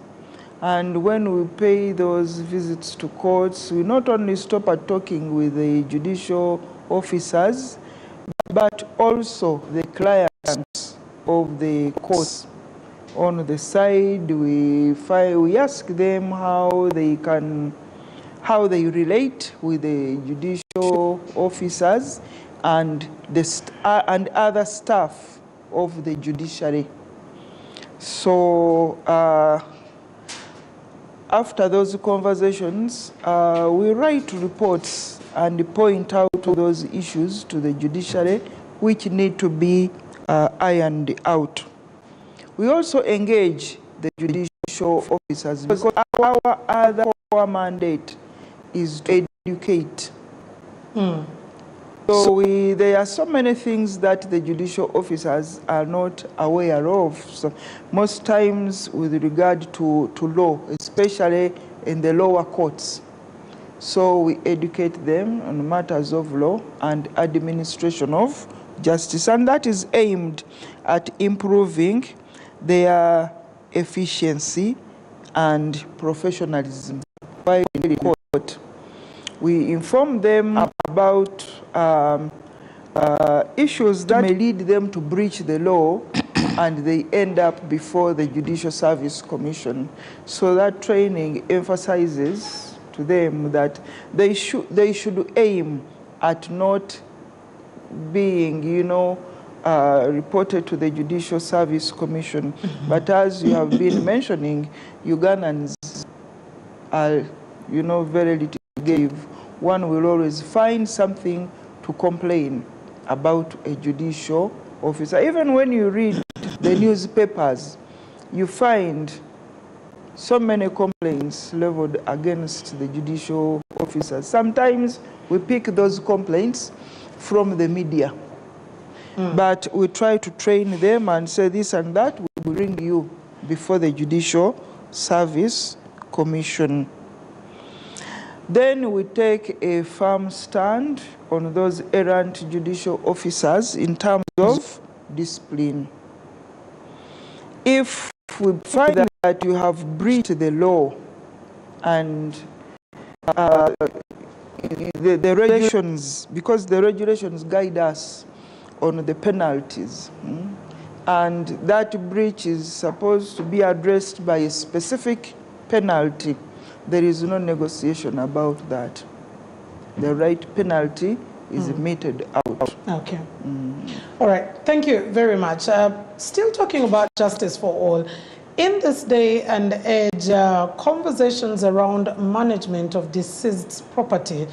And when we pay those visits to courts, we not only stop at talking with the judicial officers, but also the clients of the courts. On the side, we ask them how they relate with the judicial officers and other staff of the judiciary. So after those conversations, we write reports and point out those issues to the judiciary which need to be ironed out. We also engage the judicial officers because our other core mandate is to educate. So there are so many things that the judicial officers are not aware of. So most times with regard to law, especially in the lower courts. So we educate them on matters of law and administration of justice, and that is aimed at improving their efficiency and professionalism by the court. We inform them about issues that may lead them to breach the law and they end up before the Judicial Service Commission. So that training emphasizes to them that they should aim at not being, reported to the Judicial Service Commission. But as you have been mentioning, Ugandans are, very litigative. One will always find something to complain about a judicial officer. Even when you read the newspapers, you find so many complaints leveled against the judicial officers. Sometimes we pick those complaints from the media. But we try to train them and say this and that, we will bring you before the Judicial Service Commission. Then we take a firm stand on those errant judicial officers in terms of discipline. If we find that you have breached the law and the regulations, because the regulations guide us on the penalties, and that breach is supposed to be addressed by a specific penalty, there is no negotiation about that. The right penalty is meted out. Okay. All right. Thank you very much. Still talking about justice for all. In this day and age, conversations around management of deceased property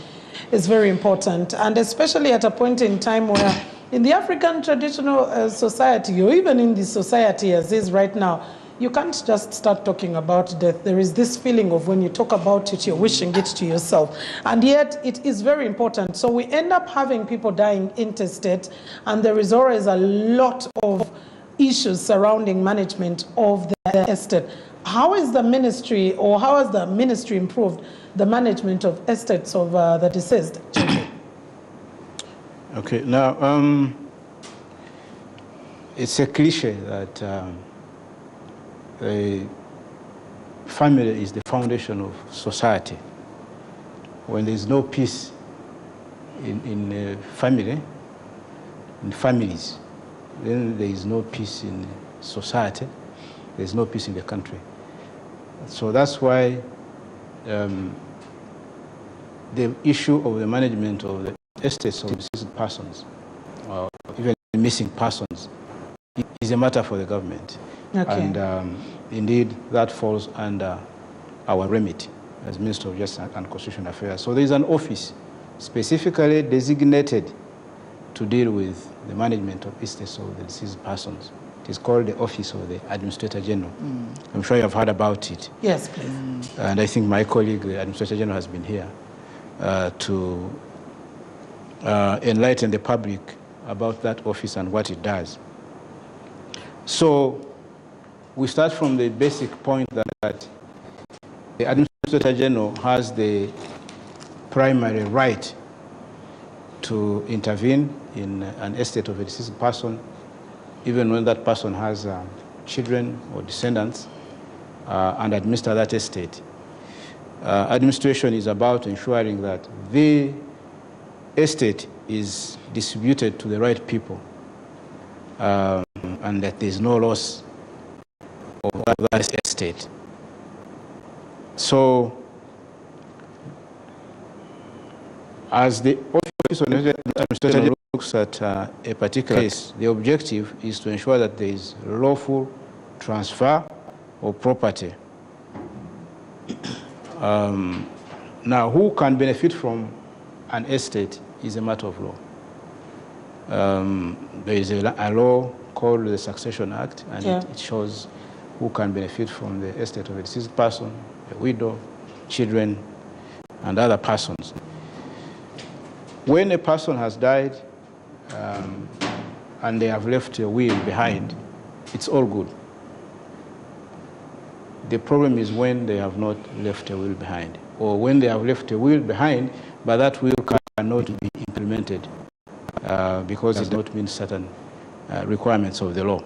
is very important, and especially at a point in time where in the African traditional society, or even in the society as is right now, you can't just start talking about death. There is this feeling of when you talk about it, you're wishing it to yourself. And yet it is very important. So we end up having people dying intestate, and there is always a lot of issues surrounding management of the estate. How is the ministry, or how has the ministry improved the management of estates of the deceased children? Okay, now, it's a cliche that a family is the foundation of society. When there is no peace in a family, in families, then there is no peace in society, there is no peace in the country. So that's why the issue of the management of the estates of deceased persons, or even missing persons, is a matter for the government. Okay. And indeed, that falls under our remit as Minister of Justice and Constitutional Affairs. So there is an office specifically designated to deal with the management of estates of the deceased persons. It is called the Office of the Administrator General. I'm sure you have heard about it. Yes, please. And I think my colleague, the Administrator General, has been here to enlighten the public about that office and what it does. So we start from the basic point that the Administrator General has the primary right to intervene in an estate of a deceased person, even when that person has children or descendants, and administer that estate. Administration is about ensuring that the estate is distributed to the right people, and that there is no loss of that estate. So, as the Office of the Administrator looks at a particular case, the objective is to ensure that there is lawful transfer of property. Now, who can benefit from an estate is a matter of law. There is a law called the Succession Act, and it shows who can benefit from the estate of a deceased person, a widow, children, and other persons. When a person has died and they have left a will behind, it's all good. The problem is when they have not left a will behind, or when they have left a will behind, but that will cannot be implemented because it does not meet certain requirements of the law.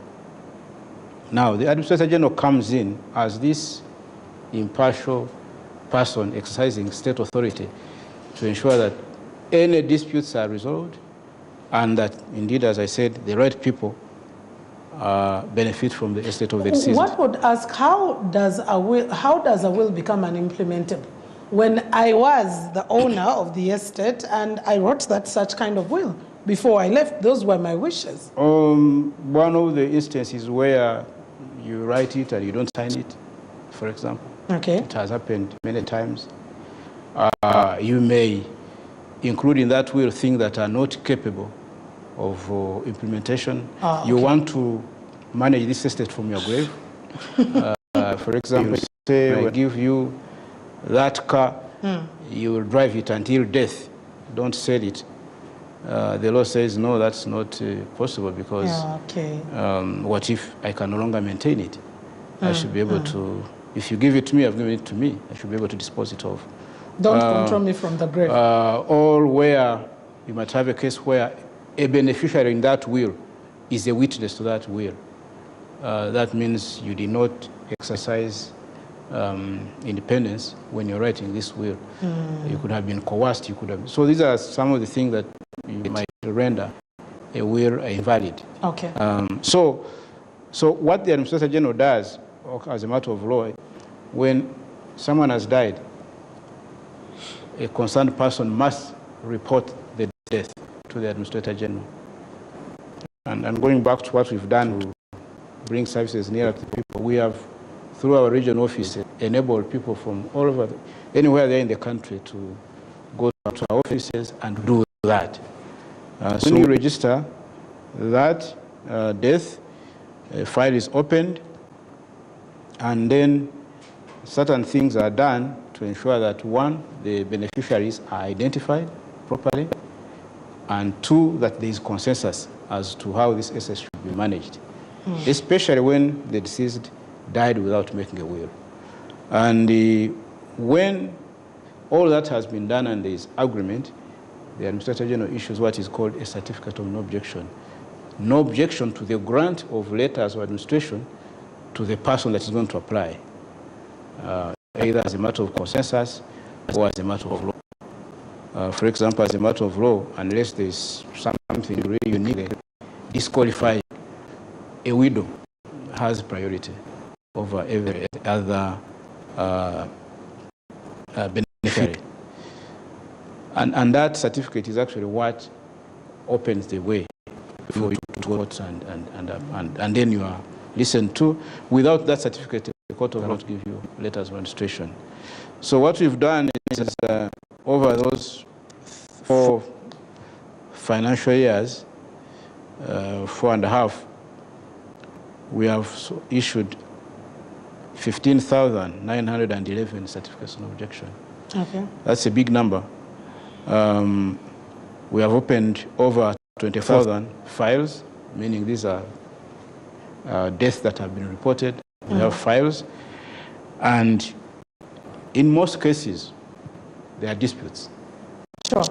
Now, the Administrator General comes in as this impartial person exercising state authority to ensure that any disputes are resolved, and that, indeed, as I said, the right people benefit from the estate of the deceased. One would ask, how does a will become unimplementable? When I was the owner of the estate and I wrote that such kind of will before I left, those were my wishes. One of the instances where you write it and you don't sign it, for example. Okay. It has happened many times. You may include in that will things that are not capable of implementation. Okay. You want to manage this estate from your grave. For example, say I give you that car, you will drive it until death. Don't sell it. The law says, no, that's not possible because what if I can no longer maintain it? I should be able to, if you give it to me, I've given it to me, I should be able to dispose it of. Don't control me from the grave. Or where you might have a case where a beneficiary in that will is a witness to that will. That means you did not exercise independence when you're writing this will. You could have been coerced. You could have. So these are some of the things that you might render a will invalid. Okay. So what the Administrator General does, as a matter of law, when someone has died, a concerned person must report the death to the Administrator General. And going back to what we've done to bring services nearer to people, we have, through our regional office, enabled people from all over, anywhere they're in the country, to go to our offices and do that. So when you register that death, a file is opened, And then certain things are done to ensure that, one, the beneficiaries are identified properly, and two, that there is consensus as to how this asset should be managed, especially when the deceased died without making a will. And when all that has been done and there is agreement, the Administrator General issues what is called a certificate of no objection. No objection to the grant of letters of administration to the person that is going to apply, either as a matter of consensus or as a matter of law. For example, as a matter of law, unless there is something really unique, disqualifying, a widow has priority over every other beneficiary. And that certificate is actually what opens the way for you to court and then you are listened to. Without that certificate, the court will not give you letters of administration. So what we've done is over those 4 financial years, 4.5, we have issued 15,911 certificates of objection. Okay. That's a big number. We have opened over 20,000 files, meaning these are deaths that have been reported. We have files. And in most cases, there are disputes. Sure.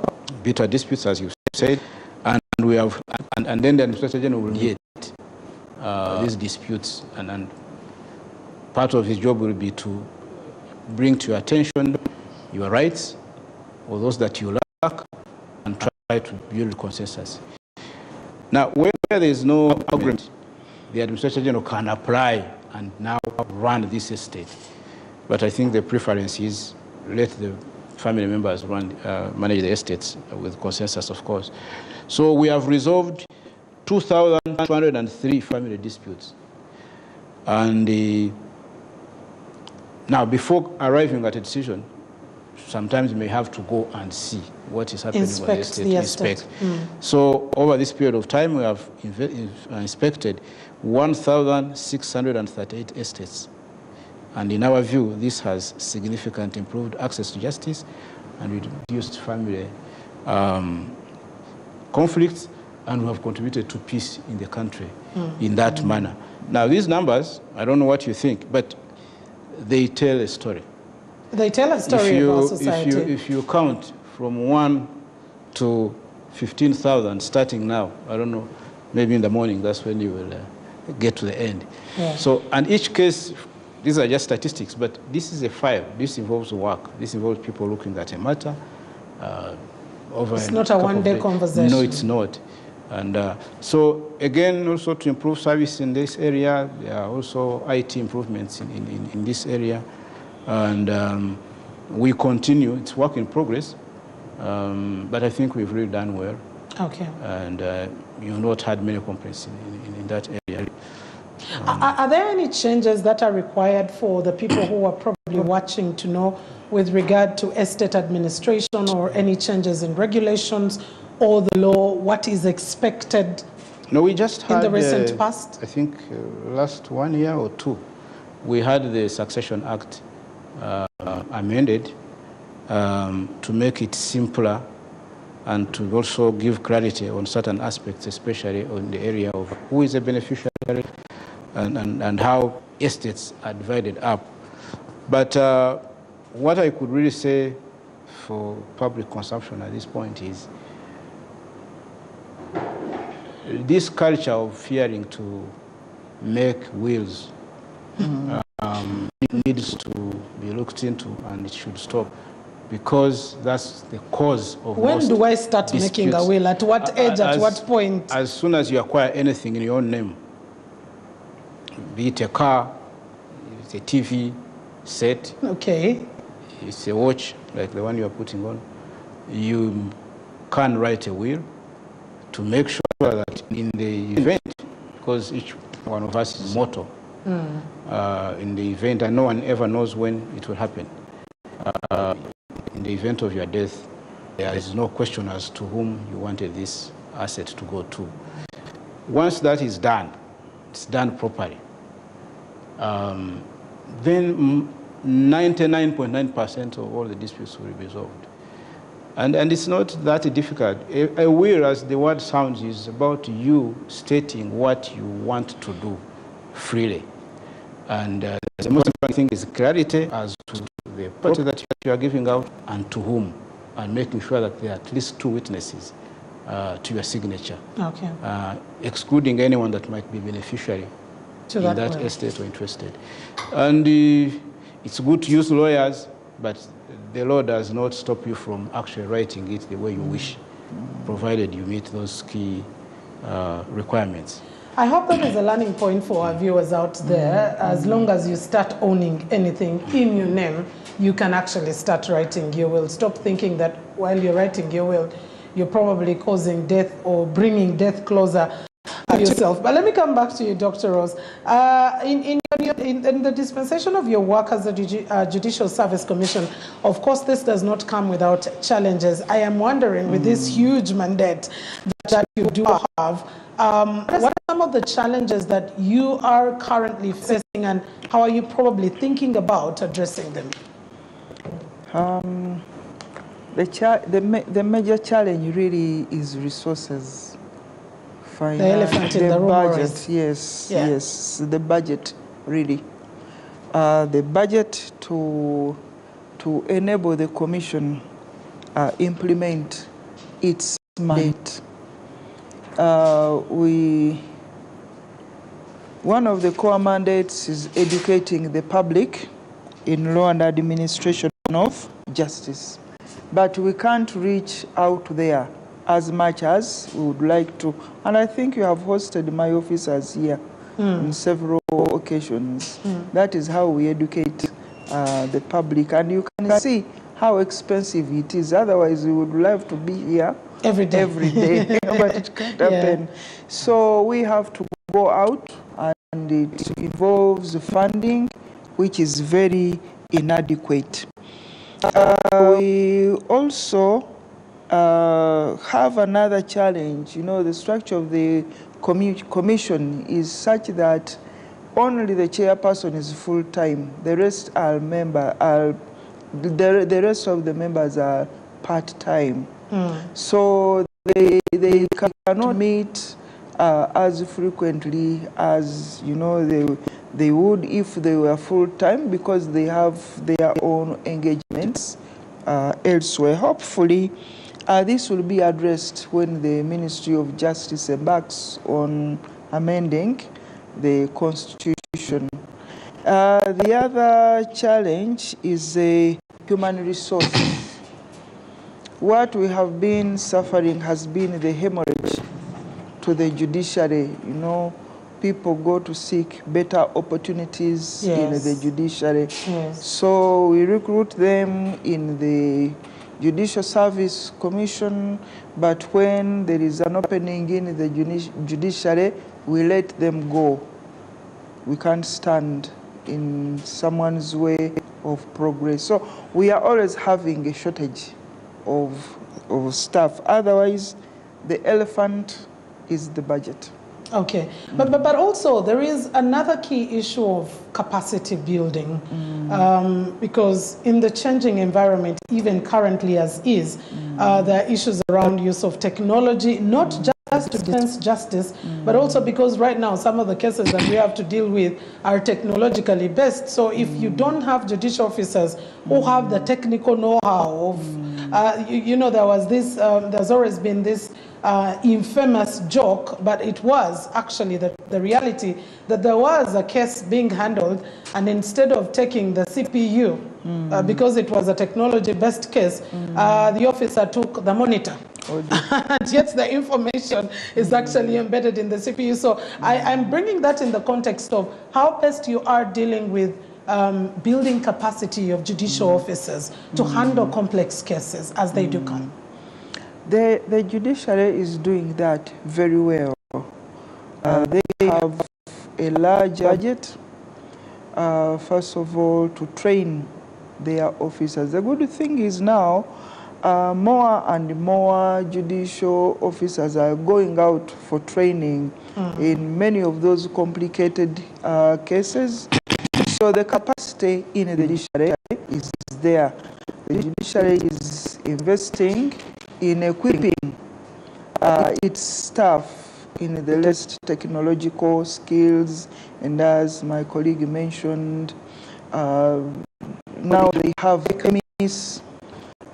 Bitter disputes, as you said. And we have, and then the Administrator General will mediate these disputes. And part of his job will be to bring to your attention your rights or those that you lack and try to build consensus. Now, where there is no agreement, the Administrator General can apply and now run this estate. But I think the preference is let the family members manage the estates with consensus, of course. So we have resolved 2,203 family disputes. And now, before arriving at a decision, sometimes you may have to go and see what is happening on the estate. So over this period of time, we have inspected 1,638 estates. And in our view, this has significantly improved access to justice and reduced family conflicts, and we have contributed to peace in the country in that manner. Now, these numbers, I don't know what you think, but they tell a story. They tell a story about society. If you count from 1 to 15,000 starting now, I don't know, maybe in the morning, that's when you will get to the end. Yeah. So, and each case, these are just statistics, but this is a file. This involves work. This involves people looking at a matter. It's not a one-day conversation. No, it's not. And so, again, also to improve service in this area, there are also IT improvements in this area. And we continue. It's work in progress. But I think we've really done well. Okay. And you've not had many complaints in that area. Are there any changes that are required for the people who are probably watching to know with regard to estate administration, or any changes in regulations or the law, what is expected? No, we just had, in the recent past? I think last 1 year or 2, we had the Succession Act amended to make it simpler and to also give clarity on certain aspects, especially on the area of who is a beneficiary and how estates are divided up. But what I could really say for public consumption at this point is this culture of fearing to make wills needs to be looked into, and it should stop, because that's the cause of When do I start disputes. making a will? At what age, at what point? As soon as you acquire anything in your own name, be it a car, it's a TV set, okay, it's a watch like the one you are putting on, you can write a will to make sure that in the event, because each one of us is mortal, in the event, and no one ever knows when it will happen, in the event of your death, there is no question as to whom you wanted this asset to go to. Once that is done, it's done properly, then 99.9% of all the disputes will be resolved. And it's not that difficult. A will, as the word sounds, is about you stating what you want to do freely. And the most important thing is clarity as to the property that you are giving out and to whom, and making sure that there are at least 2 witnesses to your signature, okay. Excluding anyone that might be beneficiary to in that estate or interested. And it's good to use lawyers, but the law does not stop you from actually writing it the way you wish, provided you meet those key requirements. I hope that is a learning point for our viewers out there. As long as you start owning anything in your name, you can actually start writing your will. Stop thinking that while you're writing your will, you're probably causing death or bringing death closer to yourself. But let me come back to you, Dr. Rose. In the dispensation of your work as a Judicial Service Commission, of course, this does not come without challenges. I am wondering, with this huge mandate that you do have, what are some of the challenges that you are currently facing, and how are you probably thinking about addressing them? The major challenge really is resources. The elephant in the room. Budget, yes, yeah. yes, the budget, really. The budget to enable the Commission implement its mandate. One of the core mandates is educating the public in law and administration of justice. But we can't reach out there as much as we would like to. And I think you have hosted my officers here on several occasions. That is how we educate the public. And you can see how expensive it is. Otherwise, we would love to be here every day. But it can't happen. So we have to go out, and it involves funding, which is very inadequate. We also have another challenge. You know, the structure of the commission is such that only the chairperson is full-time. The rest are the rest of the members are part-time. So they cannot meet as frequently as, you know, they would if they were full-time, because they have their own engagements elsewhere. Hopefully, this will be addressed when the Ministry of Justice embarks on amending the Constitution. The other challenge is human resources. What we have been suffering has been the hemorrhage to the judiciary. You know, people go to seek better opportunities in the judiciary. So we recruit them in the Judicial Service Commission, but when there is an opening in the judiciary, we let them go. We can't stand in someone's way of progress. So we are always having a shortage of staff. Otherwise, the elephant is the budget. Okay, but also there is another key issue of capacity building, because in the changing environment, even currently as is, there are issues around use of technology, not just to dispense justice, but also because right now some of the cases that we have to deal with are technologically based. So if you don't have judicial officers who have the technical know-how of, you know, there's always been this infamous joke, but it was actually the reality that there was a case being handled, and instead of taking the CPU, because it was a technology-based case, the officer took the monitor. And yet the information is actually embedded in the CPU. So I'm bringing that in the context of how best you are dealing with building capacity of judicial officers to handle complex cases as they do come. The judiciary is doing that very well. They have a large budget, first of all, to train their officers. The good thing is now, more and more judicial officers are going out for training in many of those complicated cases. So the capacity in the judiciary is there. The judiciary is investing in equipping its staff in the latest technological skills, and as my colleague mentioned, now they have NBS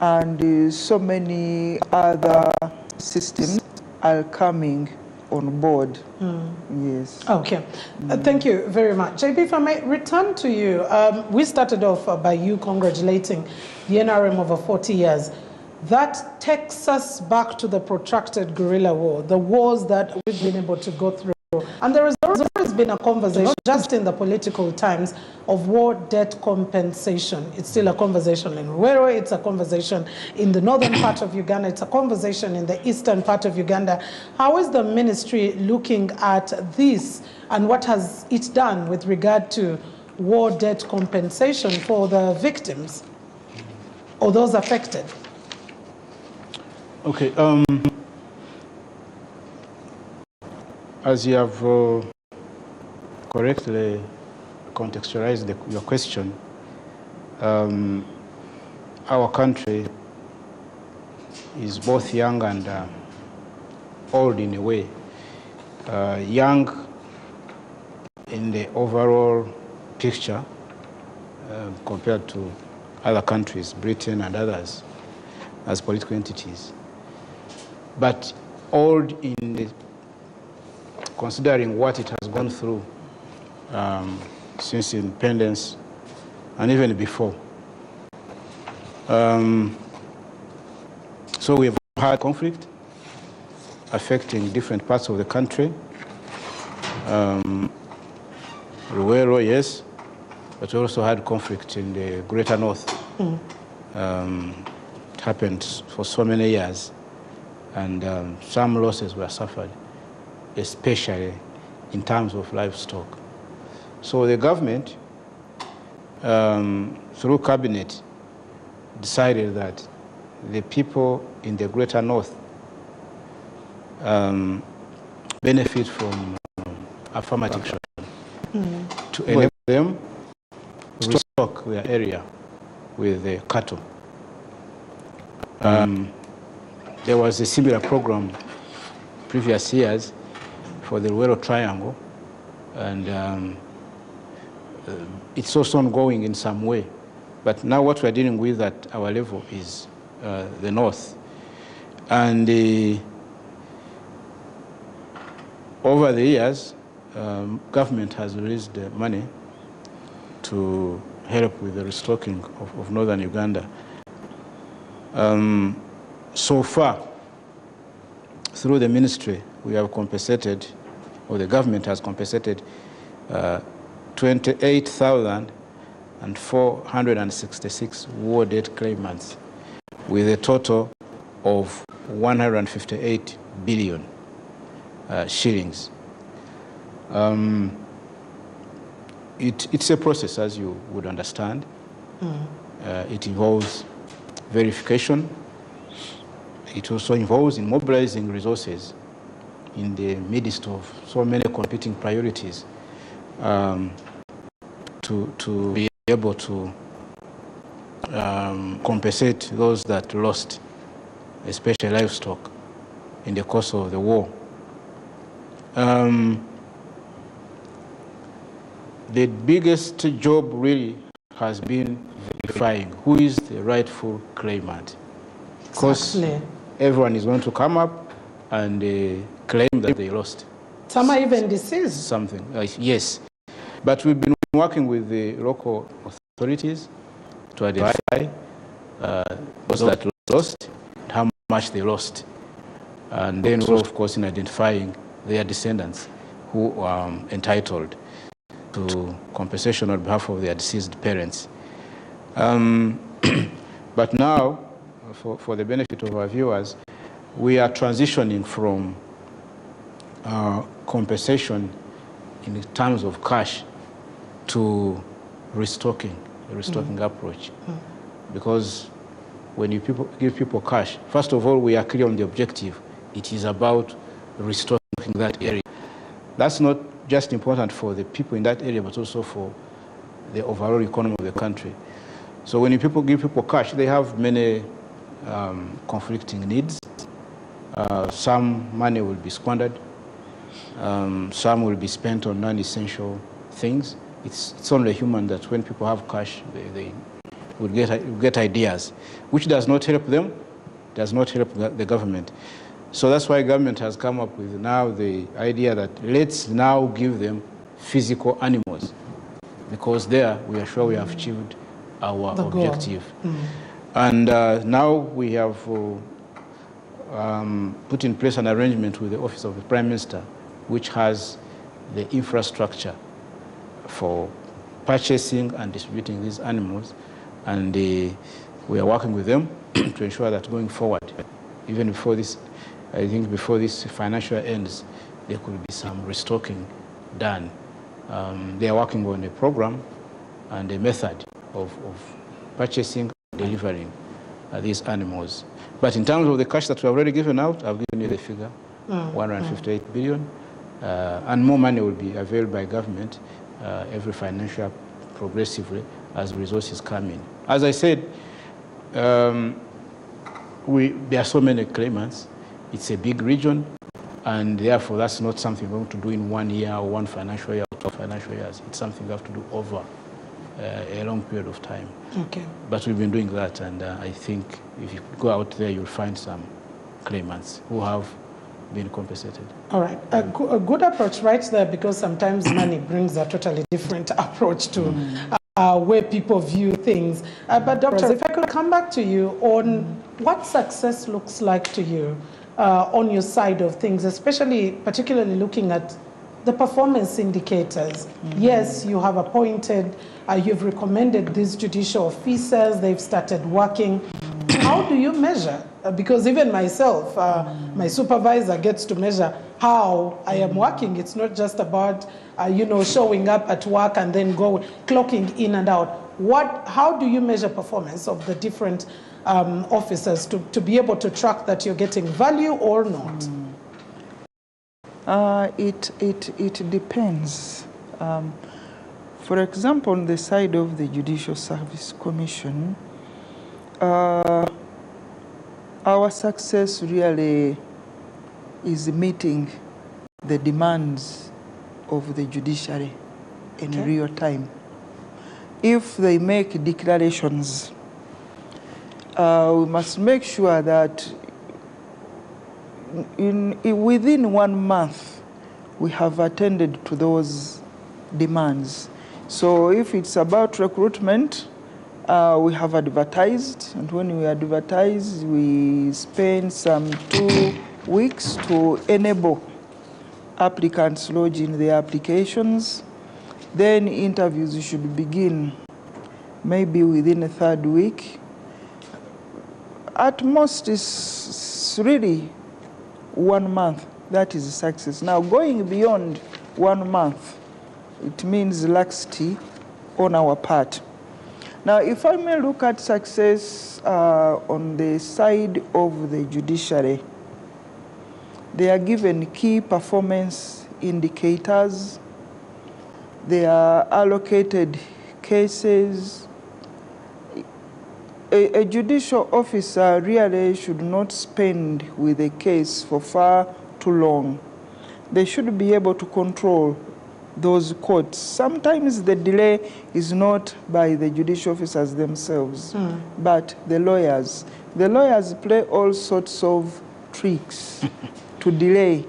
and so many other systems are coming on board. Yes. Okay. Thank you very much. JB, if I may return to you. We started off by you congratulating the NRM over 40 years. That takes us back to the protracted guerrilla war, the wars that we've been able to go through. And there has always been a conversation, not just in the political times, of war debt compensation. It's still a conversation in Ruwero, it's a conversation in the northern part of Uganda, it's a conversation in the eastern part of Uganda. How is the ministry looking at this, and what has it done with regard to war debt compensation for the victims or those affected? Okay. As you have correctly contextualized your question, our country is both young and old in a way. Young in the overall picture compared to other countries, Britain and others, as political entities. But old in the considering what it has gone through since independence and even before. So we have had conflict affecting different parts of the country. Ruwero, yes, but we also had conflict in the greater north. It happened for so many years, and some losses were suffered, especially in terms of livestock. So the government, through cabinet, decided that the people in the greater north benefit from affirmative action to enable them to restock their area with the cattle. There was a similar program previous years for the Ruwero Triangle, and it's also ongoing in some way. But now what we're dealing with at our level is the north. And over the years, government has released money to help with the restocking of northern Uganda. So far, through the ministry, we have compensated, or the government has compensated, 28,466 war debt claimants with a total of 158 billion shillings. It's a process, as you would understand. It involves verification. It also involves in mobilizing resources in the midst of so many competing priorities to be able to compensate those that lost, especially livestock, in the course of the war. The biggest job really has been verifying who is the rightful claimant. Because everyone is going to come up and claim that they lost. Some are even deceased. Something, yes. But we've been working with the local authorities to identify those that lost, how much they lost. And then also, of course, in identifying their descendants who are entitled to compensation on behalf of their deceased parents. But now, for the benefit of our viewers, we are transitioning from compensation in terms of cash to restocking, the restocking approach. Because when you give people cash, first of all, we are clear on the objective. It is about restocking that area. That's not just important for the people in that area, but also for the overall economy of the country. So when people give people cash, they have many conflicting needs. Some money will be squandered. Some will be spent on non-essential things. It's only human that when people have cash, they will get ideas, which does not help them, does not help the government. So that's why government has come up with now the idea that let's now give them physical animals, because there we are sure we have achieved our objective. And now we have put in place an arrangement with the Office of the Prime Minister, which has the infrastructure for purchasing and distributing these animals. And we are working with them to ensure that going forward, even before this, I think before this financial ends, there could be some restocking done. They are working on a program and a method of purchasing and delivering these animals. But in terms of the cash that we have already given out, I've given you the figure, 158 billion, and more money will be available by government every financial progressively as resources come in. As I said, there are so many claimants. It's a big region, and therefore that's not something we're going to do in 1 year or one financial year or 2 financial years. It's something we have to do over a long period of time. Okay. But we've been doing that, and I think if you go out there, you'll find some claimants who have been compensated. All right, a good approach right there, because sometimes money brings a totally different approach to where people view things. But Doctor, if I could come back to you on what success looks like to you on your side of things, especially particularly looking at the performance indicators. Yes, you have appointed, you've recommended these judicial officers, they've started working. How do you measure? Because even myself, my supervisor gets to measure how I am working. It's not just about, showing up at work and then clocking in and out. How do you measure performance of the different officers to be able to track that you're getting value or not? It depends. For example, on the side of the Judicial Service Commission, our success really is meeting the demands of the judiciary in real time. If they make declarations, we must make sure that within 1 month we have attended to those demands. So if it's about recruitment, we have advertised, and when we advertise, we spend some 2 weeks to enable applicants lodging their applications. Then interviews should begin maybe within the 3rd week. At most, it's really 1 month. That is success. Now, going beyond 1 month, it means laxity on our part. Now, if I may look at success on the side of the judiciary, they are given key performance indicators. They are allocated cases. A judicial officer really should not spend with a case for far too long. They should be able to control those courts. Sometimes the delay is not by the judicial officers themselves, but the lawyers. The lawyers play all sorts of tricks to delay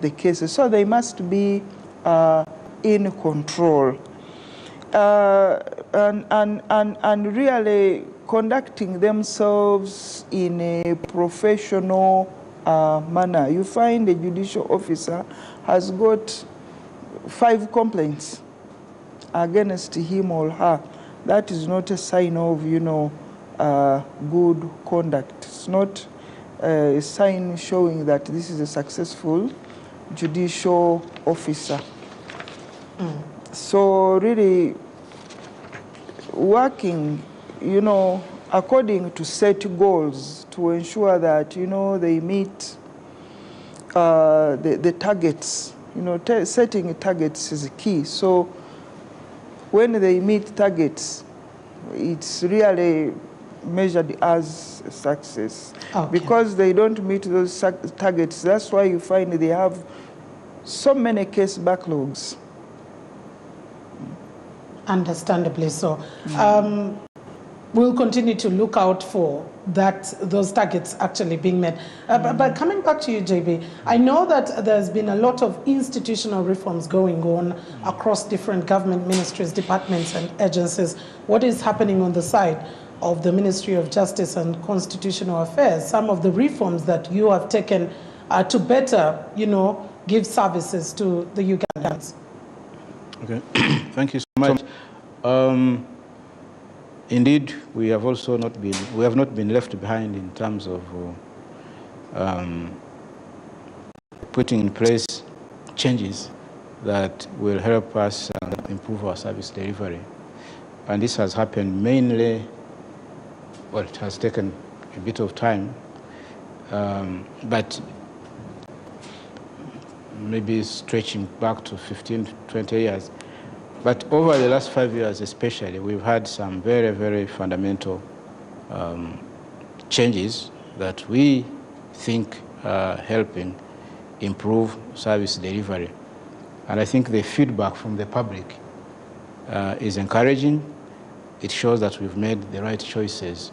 the cases, so they must be in control and really conducting themselves in a professional manner. You find a judicial officer has got 5 complaints against him or her. That is not a sign of, good conduct. It's not a sign showing that this is a successful judicial officer. So really working, according to set goals to ensure that, they meet the targets. Setting targets is key. So when they meet targets, it's really measured as success. Okay. Because they don't meet those targets, that's why you find they have so many case backlogs. Understandably so. We'll continue to look out for those targets actually being met. But coming back to you, JB, I know that there's been a lot of institutional reforms going on across different government ministries, departments, and agencies. What is happening on the side of the Ministry of Justice and Constitutional Affairs? Some of the reforms that you have taken to better, give services to the Ugandans. Okay, thank you so much. Indeed, we have not been left behind in terms of putting in place changes that will help us improve our service delivery. And this has happened mainly, well, it has taken a bit of time, but maybe stretching back to 15, 20 years. But over the last 5 years especially, we've had some very, very fundamental changes that we think are helping improve service delivery. And I think the feedback from the public is encouraging. It shows that we've made the right choices.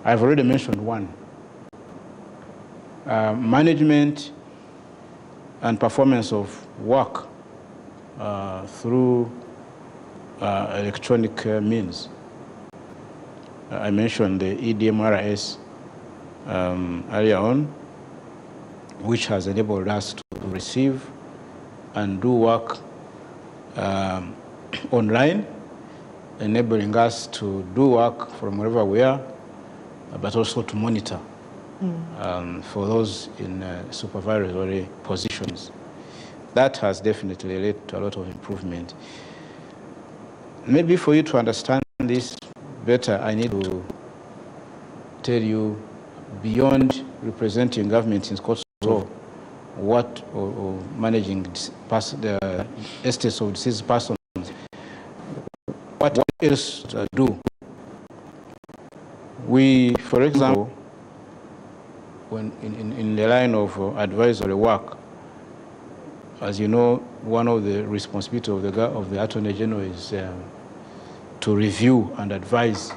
I've already mentioned one. Management and performance of work through electronic means. I mentioned the EDMRS earlier on, which has enabled us to receive and do work online, enabling us to do work from wherever we are, but also to monitor for those in supervisory positions. That has definitely led to a lot of improvement. Maybe for you to understand this better, I need to tell you, beyond representing government in courts of law, what or managing the estates of deceased persons, what else to do. We, for example, when in the line of advisory work, as you know, one of the responsibilities of the Attorney General is to review and advise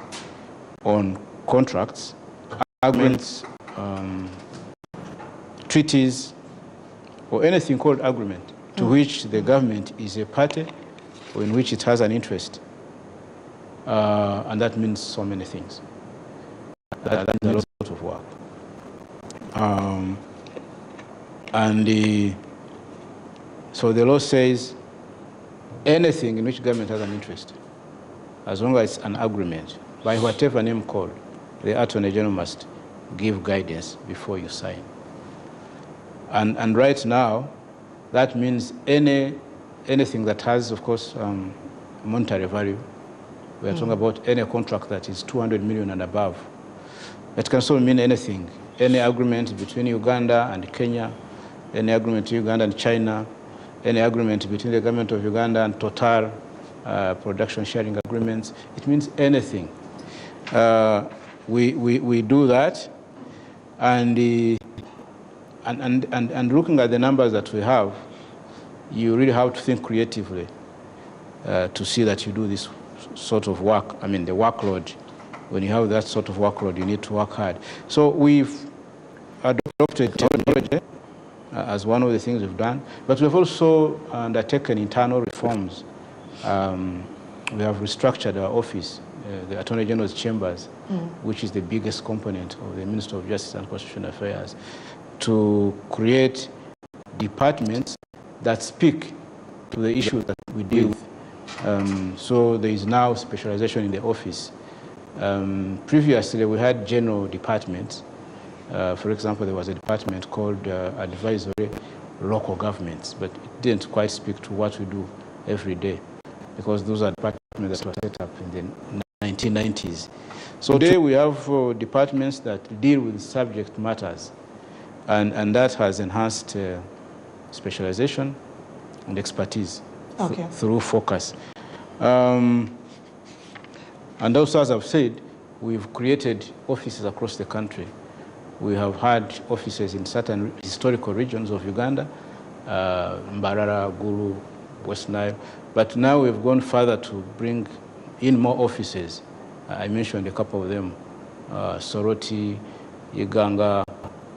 on contracts, agreements, treaties, or anything called agreement to which the government is a party or in which it has an interest. And that means so many things. That means a lot of work. So the law says anything in which government has an interest, as long as it's an agreement, by whatever name called, the Attorney General must give guidance before you sign. And right now, that means anything that has, of course, monetary value. We are talking about any contract that is 200 million and above. It can also mean anything, any agreement between Uganda and Kenya, any agreement between Uganda and China, any agreement between the government of Uganda and Total, production sharing agreements. It means anything. We do that, and looking at the numbers that we have, you really have to think creatively to see that you do this sort of work. I mean, the workload. When you have that sort of workload, you need to work hard. So we've adopted technology as one of the things we've done, but we've also undertaken internal reforms. We have restructured our office, the Attorney General's chambers, which is the biggest component of the Ministry of Justice and Constitutional Affairs, to create departments that speak to the issues that we deal with. So there is now specialization in the office. Previously, we had general departments. For example, there was a department called Advisory Local Governments, but it didn't quite speak to what we do every day, because those are departments that were set up in the 1990s. So today we have departments that deal with subject matters, and that has enhanced specialization and expertise through focus. And also, as I've said, we've created offices across the country. We have had offices in certain historical regions of Uganda, Mbarara, Gulu, West Nile, but now we've gone further to bring in more offices. I mentioned a couple of them, Soroti, Iganga,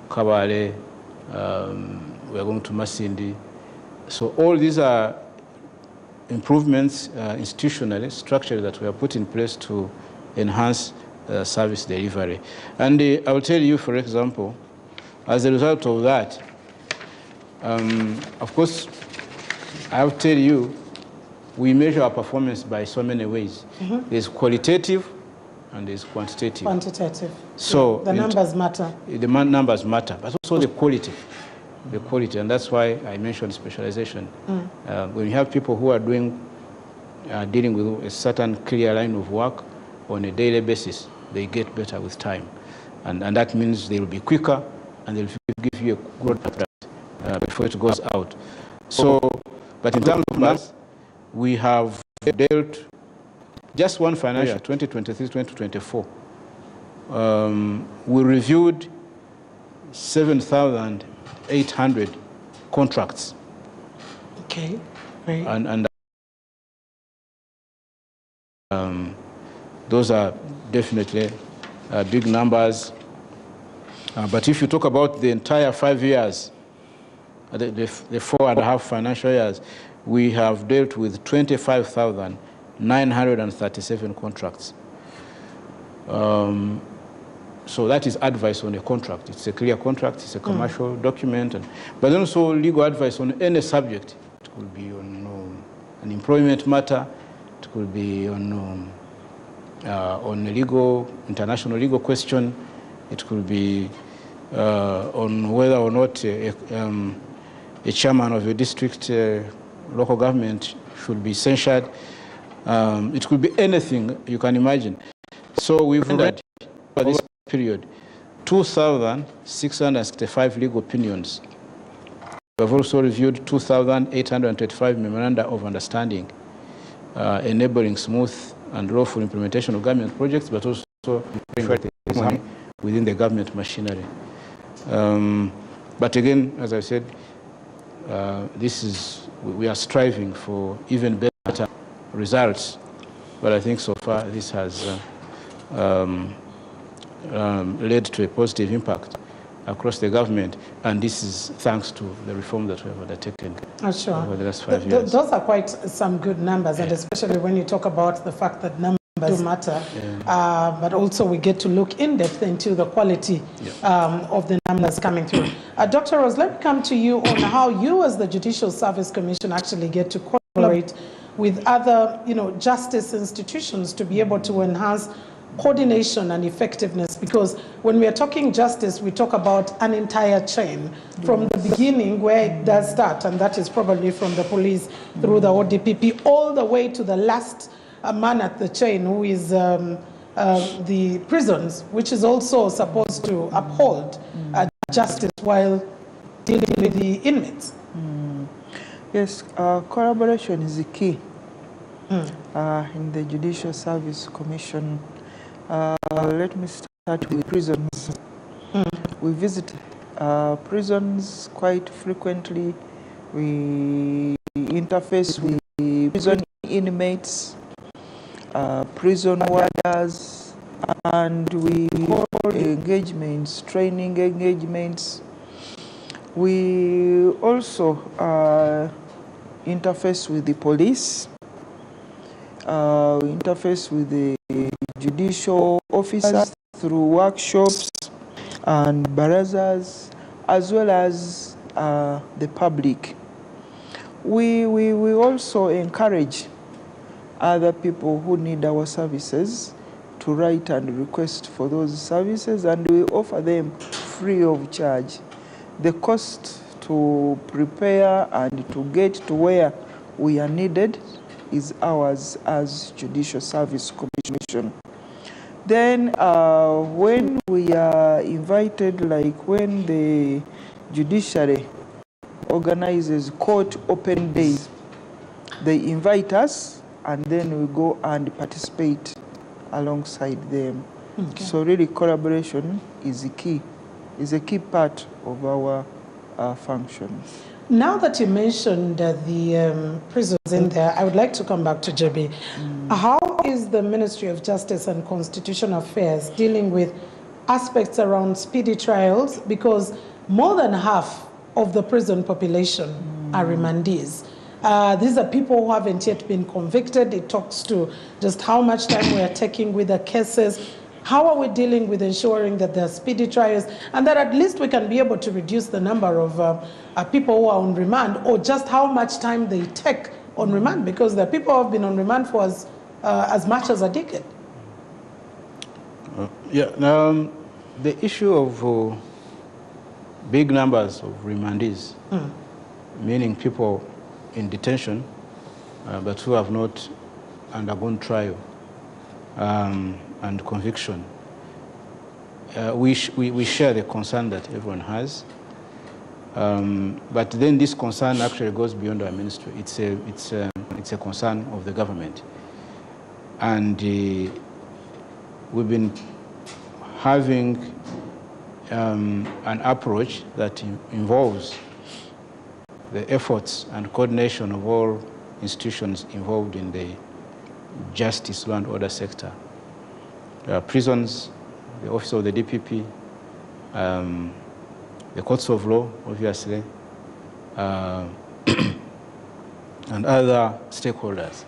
Kabale, we're going to Masindi. So all these are improvements institutionally, structurally, that we have put in place to enhance service delivery. And I will tell you, for example, as a result of that, of course, I will tell you, we measure our performance by so many ways. There's qualitative and there's quantitative. Quantitative. So the numbers matter. The numbers matter, but also the quality. The quality, and that's why I mentioned specialization. When you have people who are dealing with a certain clear line of work on a daily basis, they get better with time. And that means they will be quicker and they'll give you a good product before it goes out. So, but in terms of numbers, we have dealt just one financial, 2023-2024. We reviewed 7,800 contracts. Okay, great. And those are definitely big numbers. But if you talk about the entire 5 years, the 4.5 financial years, we have dealt with 25,937 contracts. So that is advice on a contract. It's a clear contract, it's a commercial document, but also legal advice on any subject. It could be on an employment matter, it could be on a international legal question, it could be on whether or not a chairman of a district local government should be censured. It could be anything you can imagine. So we've read for this period 2,665 legal opinions. We have also reviewed 2,835 memoranda of understanding, enabling smooth and lawful implementation of government projects, but also within the government machinery. But again, as I said, we are striving for even better results. But I think so far this has led to a positive impact across the government, and this is thanks to the reform that we have undertaken over the last 5 years. Those are quite some good numbers, and especially when you talk about the fact that numbers do matter, but also we get to look in depth into the quality of the numbers coming through. Dr. Rose, let me come to you on how you as the Judicial Service Commission actually get to collaborate with other, justice institutions to be able to enhance coordination and effectiveness, because when we are talking justice, we talk about an entire chain from the beginning where it does start, and that is probably from the police through the ODPP all the way to the last man at the chain, who is the prisons, which is also supposed to uphold justice while dealing with the inmates. Yes, collaboration is the key in the Judicial Service Commission. Let me start with prisons. We visit prisons quite frequently. We interface with prison inmates, prison warders, and we hold engagements, training engagements. We also interface with the police, interface with the judicial officers through workshops and barazas, as well as the public. We also encourage other people who need our services to write and request for those services, and we offer them free of charge. The cost to prepare and to get to where we are needed is ours as Judicial Service Commission. Then when we are invited, like when the judiciary organizes court open days, they invite us and then we go and participate alongside them. Okay. So really collaboration is a key part of our function. Now that you mentioned the prisons in there, I would like to come back to JB. How is the Ministry of Justice and Constitutional Affairs dealing with aspects around speedy trials? Because more than half of the prison population are remandees. These are people who haven't yet been convicted. It talks to just how much time we are taking with the cases. How are we dealing with ensuring that there are speedy trials and that at least we can be able to reduce the number of people who are on remand, or just how much time they take on remand? Because there are people who have been on remand for as much as a decade. The issue of big numbers of remandees, meaning people in detention but who have not undergone trial and conviction. We share the concern that everyone has, but then this concern actually goes beyond our ministry. It's a concern of the government, and we've been having an approach that involves the efforts and coordination of all institutions involved in the justice, law and order sector. Prisons, the Office of the DPP, the courts of law, obviously, and other stakeholders.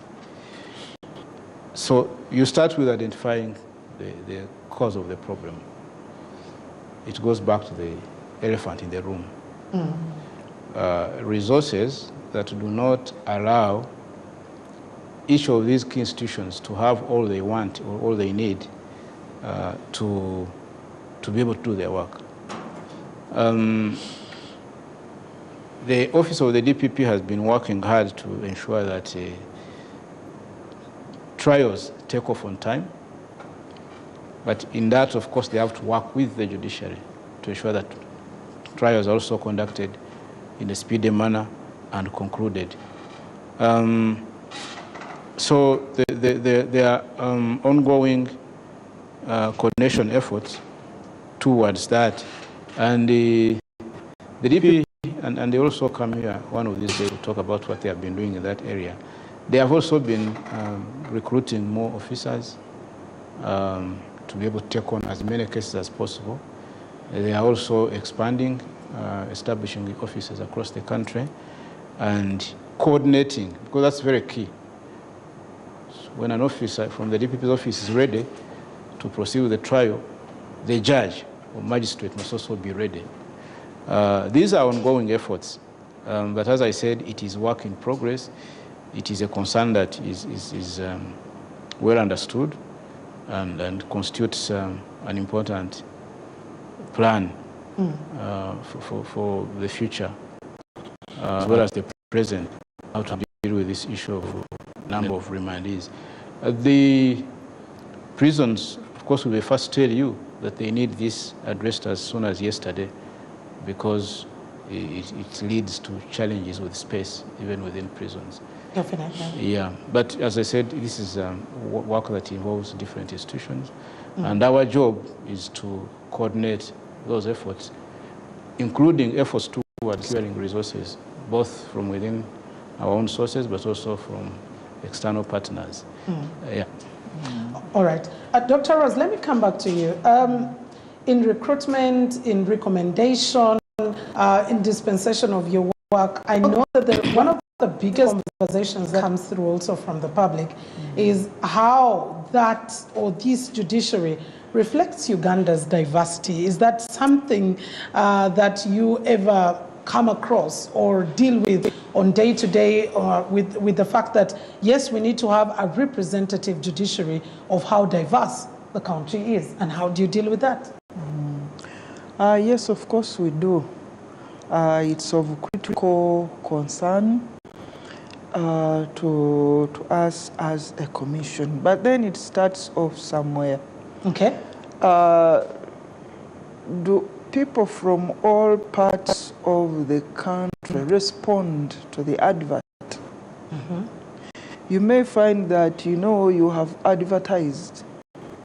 So you start with identifying the cause of the problem. It goes back to the elephant in the room. Resources that do not allow each of these key institutions to have all they want or all they need to be able to do their work. The Office of the DPP has been working hard to ensure that trials take off on time. But in that, of course, they have to work with the judiciary to ensure that trials are also conducted in a speedy manner and concluded. So there are ongoing coordination efforts towards that. And the DPP, and they also come here one of these days to talk about what they have been doing in that area. They have also been recruiting more officers to be able to take on as many cases as possible. They are also expanding, establishing the offices across the country and coordinating, because that's very key. So when an officer from the DPP's office is ready to proceed with the trial, the judge or magistrate must also be ready. These are ongoing efforts, but as I said, it is work in progress. It is a concern that is well understood and constitutes an important plan for the future, as well as the present, how to deal with this issue of number of remandees. The prisons, of course, will first tell you that they need this addressed as soon as yesterday, because it leads to challenges with space, even within prisons. Definitely. Yeah, but as I said, this is work that involves different institutions, and our job is to coordinate those efforts, including efforts towards securing resources, both from within our own sources, but also from external partners. Yeah. All right. Dr. Ross, let me come back to you. In recruitment, in recommendation, in dispensation of your work, I know that one of the biggest conversations that comes through also from the public is how that or this judiciary reflects Uganda's diversity. Is that something that you ever come across or deal with on day-to-day with the fact that, yes, we need to have a representative judiciary of how diverse the country is, and how do you deal with that? Yes, of course we do. It's of critical concern to us as a commission, but then it starts off somewhere. Okay. Do people from all parts of the country respond to the advert? you may find that, you have advertised,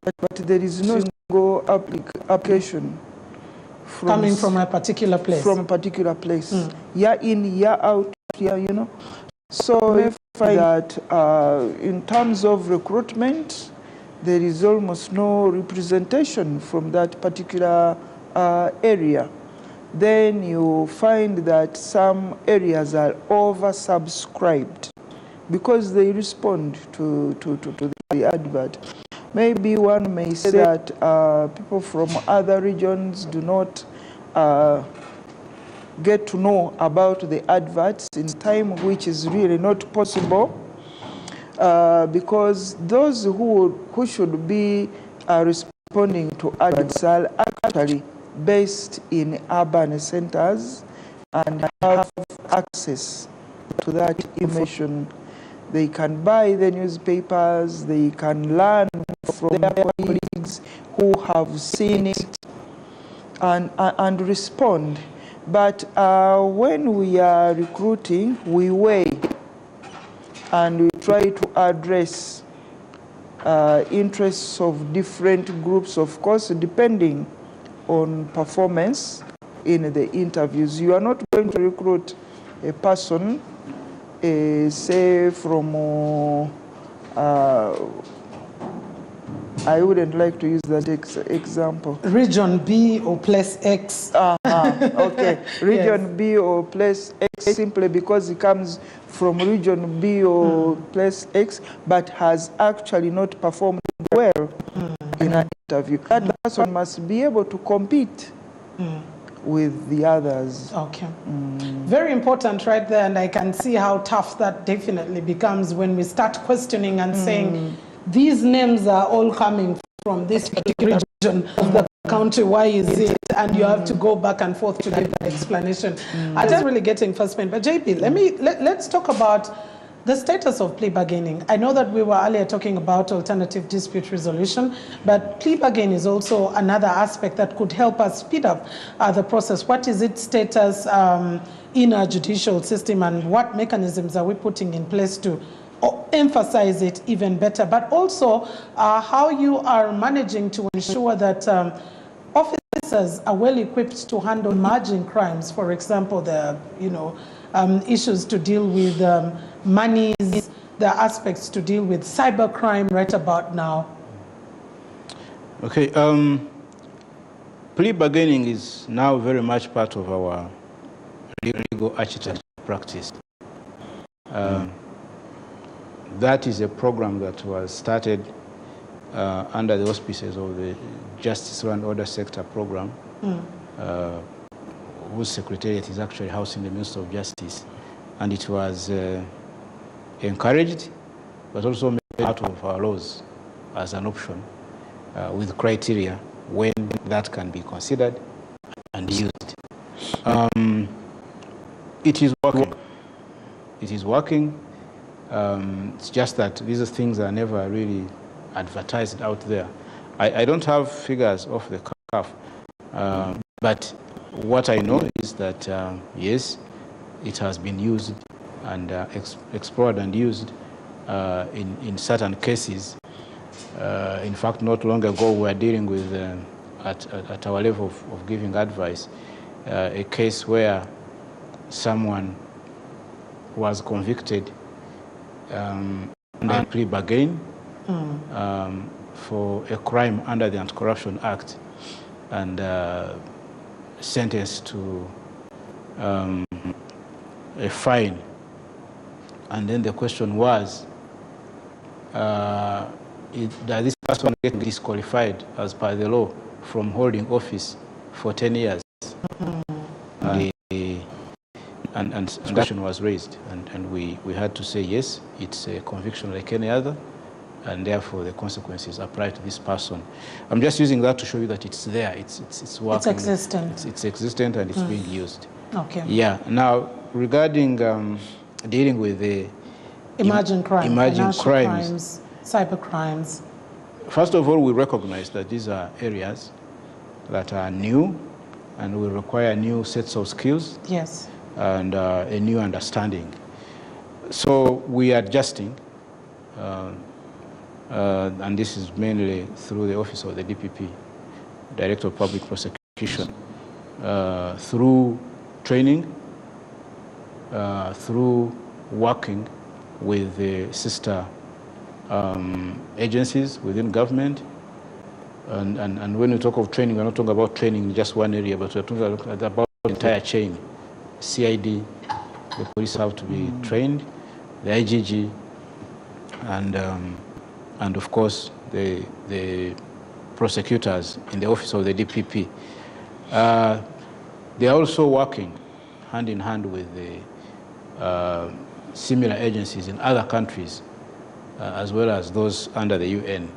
but there is no single application coming from a particular place. From a particular place. Year in, year out, So you may find that in terms of recruitment, there is almost no representation from that particular area. Then you find that some areas are oversubscribed because they respond to the advert. Maybe one may say that people from other regions do not get to know about the adverts in time, which is really not possible, because those who should be responding to adverts are actually based in urban centers and have access to that information. They can buy the newspapers, they can learn from their colleagues who have seen it and respond. But when we are recruiting, we weigh and we try to address interests of different groups, of course, depending on performance in the interviews. You are not going to recruit a person, say from, I wouldn't like to use that example. Region B or place X. Okay, region B or place X, simply because it comes from region B or place X, but has actually not performed well in an interview. That person must be able to compete with the others. Okay. Very important right there, and I can see how tough that definitely becomes when we start questioning and saying, these names are all coming from this particular region of the country, why is it? And you have to go back and forth to give that explanation. I'm just really getting first pain. But JP, let's talk about the status of plea bargaining. I know that we were earlier talking about alternative dispute resolution, but plea bargaining is also another aspect that could help us speed up the process. What is its status in our judicial system, and what mechanisms are we putting in place to emphasize it even better? But also how you are managing to ensure that officers are well equipped to handle emerging crimes. For example, the issues to deal with monies, the aspects to deal with cybercrime right about now. Okay, plea bargaining is now very much part of our legal architecture practice. That is a program that was started under the auspices of the Justice Law and Order Sector Program, whose secretariat is actually housed in the Ministry of Justice. And it was encouraged, but also made out of our laws as an option with criteria when that can be considered and used. It is working. It is working. It's just that these things are never really advertised out there. I don't have figures off the cuff, but what I know is that, yes, it has been used and explored and used in certain cases. In fact, not long ago, we were dealing with, at our level of giving advice, a case where someone was convicted under plea bargain for a crime under the Anti-Corruption Act and sentenced to a fine. And then the question was, does this person get disqualified as per the law from holding office for 10 years? And the question was raised, and we had to say yes, it's a conviction like any other, and therefore the consequences apply to this person. I'm just using that to show you that it's there, it's working. It's existent. It's existent and it's being used. Okay. Yeah. Now, regarding dealing with the emerging crimes, crimes, cyber crimes. First of all, we recognize that these are areas that are new and will require new sets of skills. Yes. And a new understanding. So we are adjusting and this is mainly through the office of the DPP, Director of Public Prosecution, through training, through working with the sister agencies within government. And when we talk of training, we're not talking about training in just one area, but we're talking about the entire chain. CID, the police have to be trained, the IGG, and of course the prosecutors in the office of the DPP. They are also working hand in hand with the similar agencies in other countries, as well as those under the UN,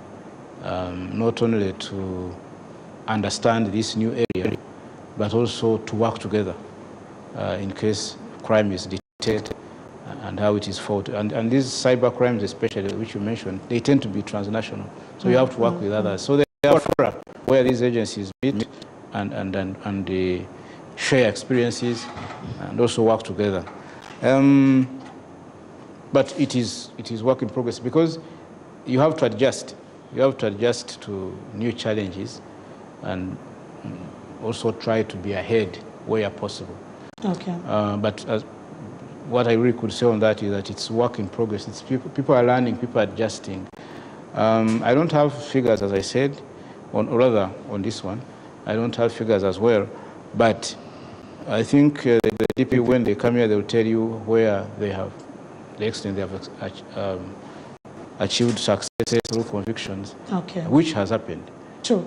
not only to understand this new area, but also to work together in case crime is detected and how it is fought. And these cyber crimes especially, which you mentioned, they tend to be transnational. So you have to work with others. So there are fora where these agencies meet and they share experiences and also work together. But it is work in progress because you have to adjust. You have to adjust to new challenges and also try to be ahead where possible. Okay. But what I really could say on that is that it's work in progress. It's people are learning, people are adjusting. I don't have figures, as I said, or rather on this one. I don't have figures as well, but I think the DP, when they come here, they will tell you where they have, the extent they have achieved success through convictions, Okay. which has happened. True.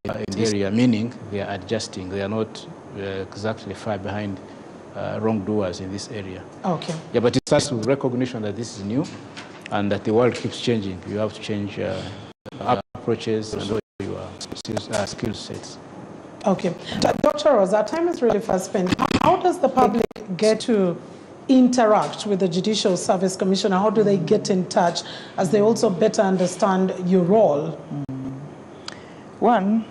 In the area, meaning they are adjusting. They are not exactly far behind wrongdoers in this area. Okay. Yeah, but it starts with recognition that this is new and that the world keeps changing. You have to change approaches and your skill sets. Okay. Dr. Rose, our time is really fast spent. How does the public get to interact with the Judicial Service Commissioner? How do they get in touch as they also better understand your role? One,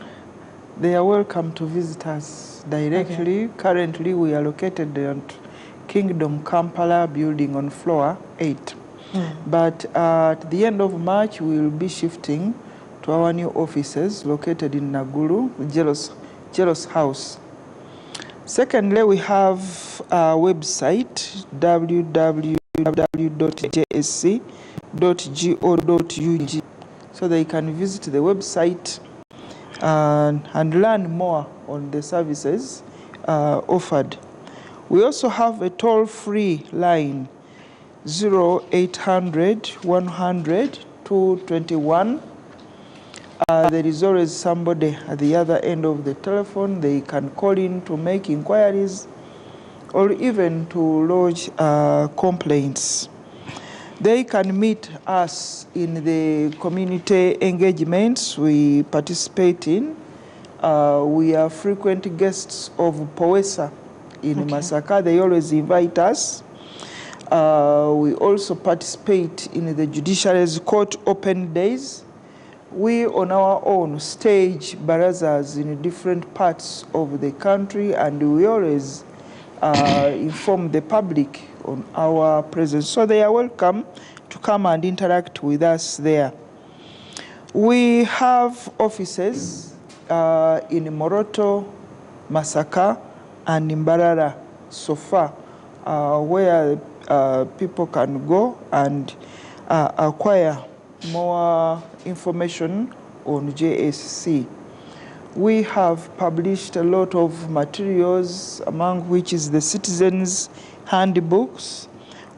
they are welcome to visit us directly. Okay. Currently, we are located at Kingdom Kampala building on floor 8. But at the end of March, we will be shifting to our new offices located in Naguru, Jealous House. Secondly, we have our website, www.jsc.go.ug, so they can visit the website and learn more on the services offered. We also have a toll-free line, 0800 100 221. There is always somebody at the other end of the telephone. They can call in to make inquiries or even to lodge complaints. They can meet us in the community engagements we participate in. We are frequent guests of POESA in Masaka. They always invite us. We also participate in the Judiciary's Court Open Days. We on our own stage barazas in different parts of the country, and we always inform the public on our presence. So they are welcome to come and interact with us there. We have offices in Moroto, Masaka, and Mbarara so far, where people can go and acquire more information on JSC. We have published a lot of materials, among which is the Citizens Handbooks.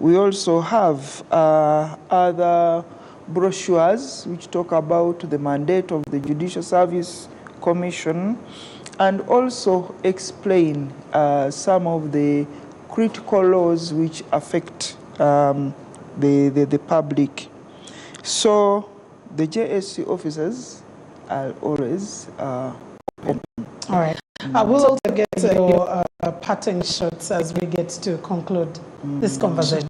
We also have other brochures which talk about the mandate of the Judicial Service Commission and also explain some of the critical laws which affect the public. So the JSC officers are always open. All right. I will also get your parting shots as we get to conclude this conversation.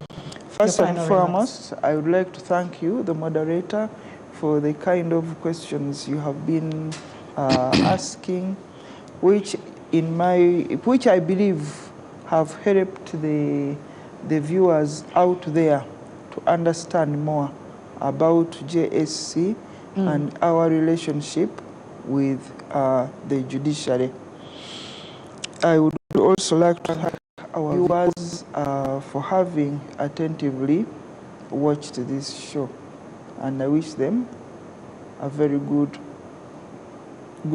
First and foremost, I would like to thank you, the moderator, for the kind of questions you have been asking, which I believe have helped the viewers out there to understand more about JSC and our relationship with the judiciary. I would also like to thank our viewers for having attentively watched this show, and I wish them a very good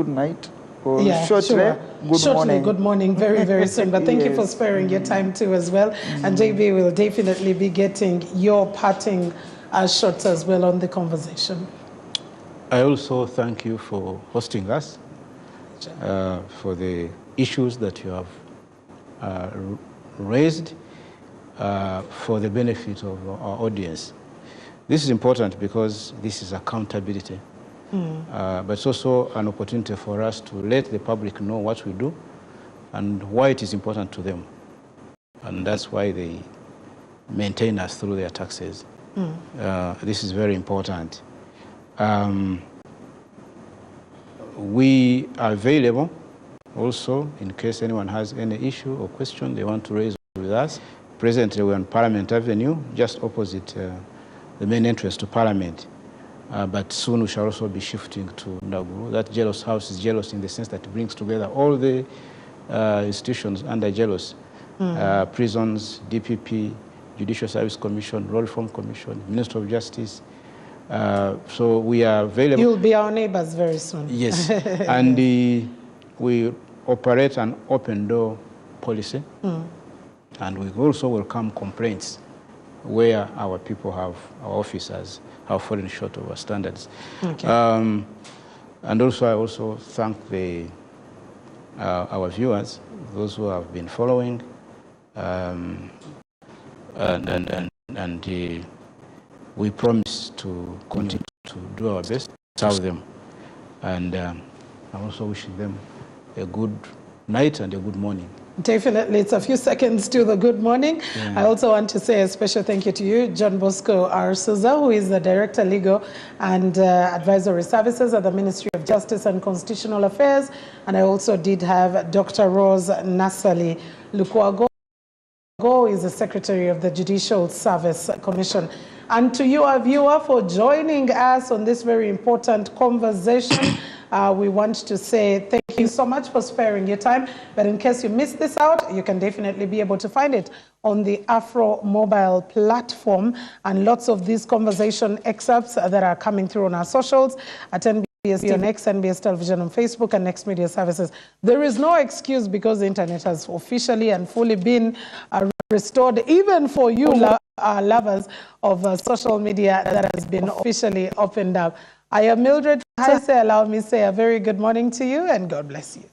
night. Or shortly, good morning, very, very soon. But thank you for sparing your time too as well. And JB will definitely be getting your parting shots as well on the conversation. I also thank you for hosting us, for the issues that you have raised for the benefit of our audience. This is important because this is accountability. But it's also an opportunity for us to let the public know what we do and why it is important to them. And that's why they maintain us through their taxes. This is very important. We are available also in case anyone has any issue or question they want to raise with us. Presently, we're on Parliament Avenue, just opposite the main entrance to Parliament. But soon we shall also be shifting to Ndaguru. That Jealous House is jealous in the sense that it brings together all the institutions under jealous. Prisons, DPP, Judicial Service Commission, Law Reform Commission, Minister of Justice. So we are available. You'll be our neighbors very soon. Yes. And we operate an open door policy. And we also welcome complaints where our people have, our officers have fallen short of our standards. And also I also thank our viewers, those who have been following, and we promise to continue to do our best to serve them. And I'm also wishing them a good night and a good morning. Definitely, it's a few seconds to the good morning. I also want to say a special thank you to you, John Bosco R. Souza, who is the Director Legal and Advisory Services at the Ministry of Justice and Constitutional Affairs. And I also did have Dr. Rose Nasali Lukwago, who is the Secretary of the Judicial Service Commission. And to you, our viewer, for joining us on this very important conversation. We want to say thank you so much for sparing your time. But in case you missed this out, you can definitely be able to find it on the Afro mobile platform. And lots of these conversation excerpts that are coming through on our socials at NBS TV on X, NBS Television on Facebook, and Next Media Services. There is no excuse because the internet has officially and fully been restored, even for you lovers of social media, that has been officially opened up. I am Mildred. Allow me to say a very good morning to you, and God bless you.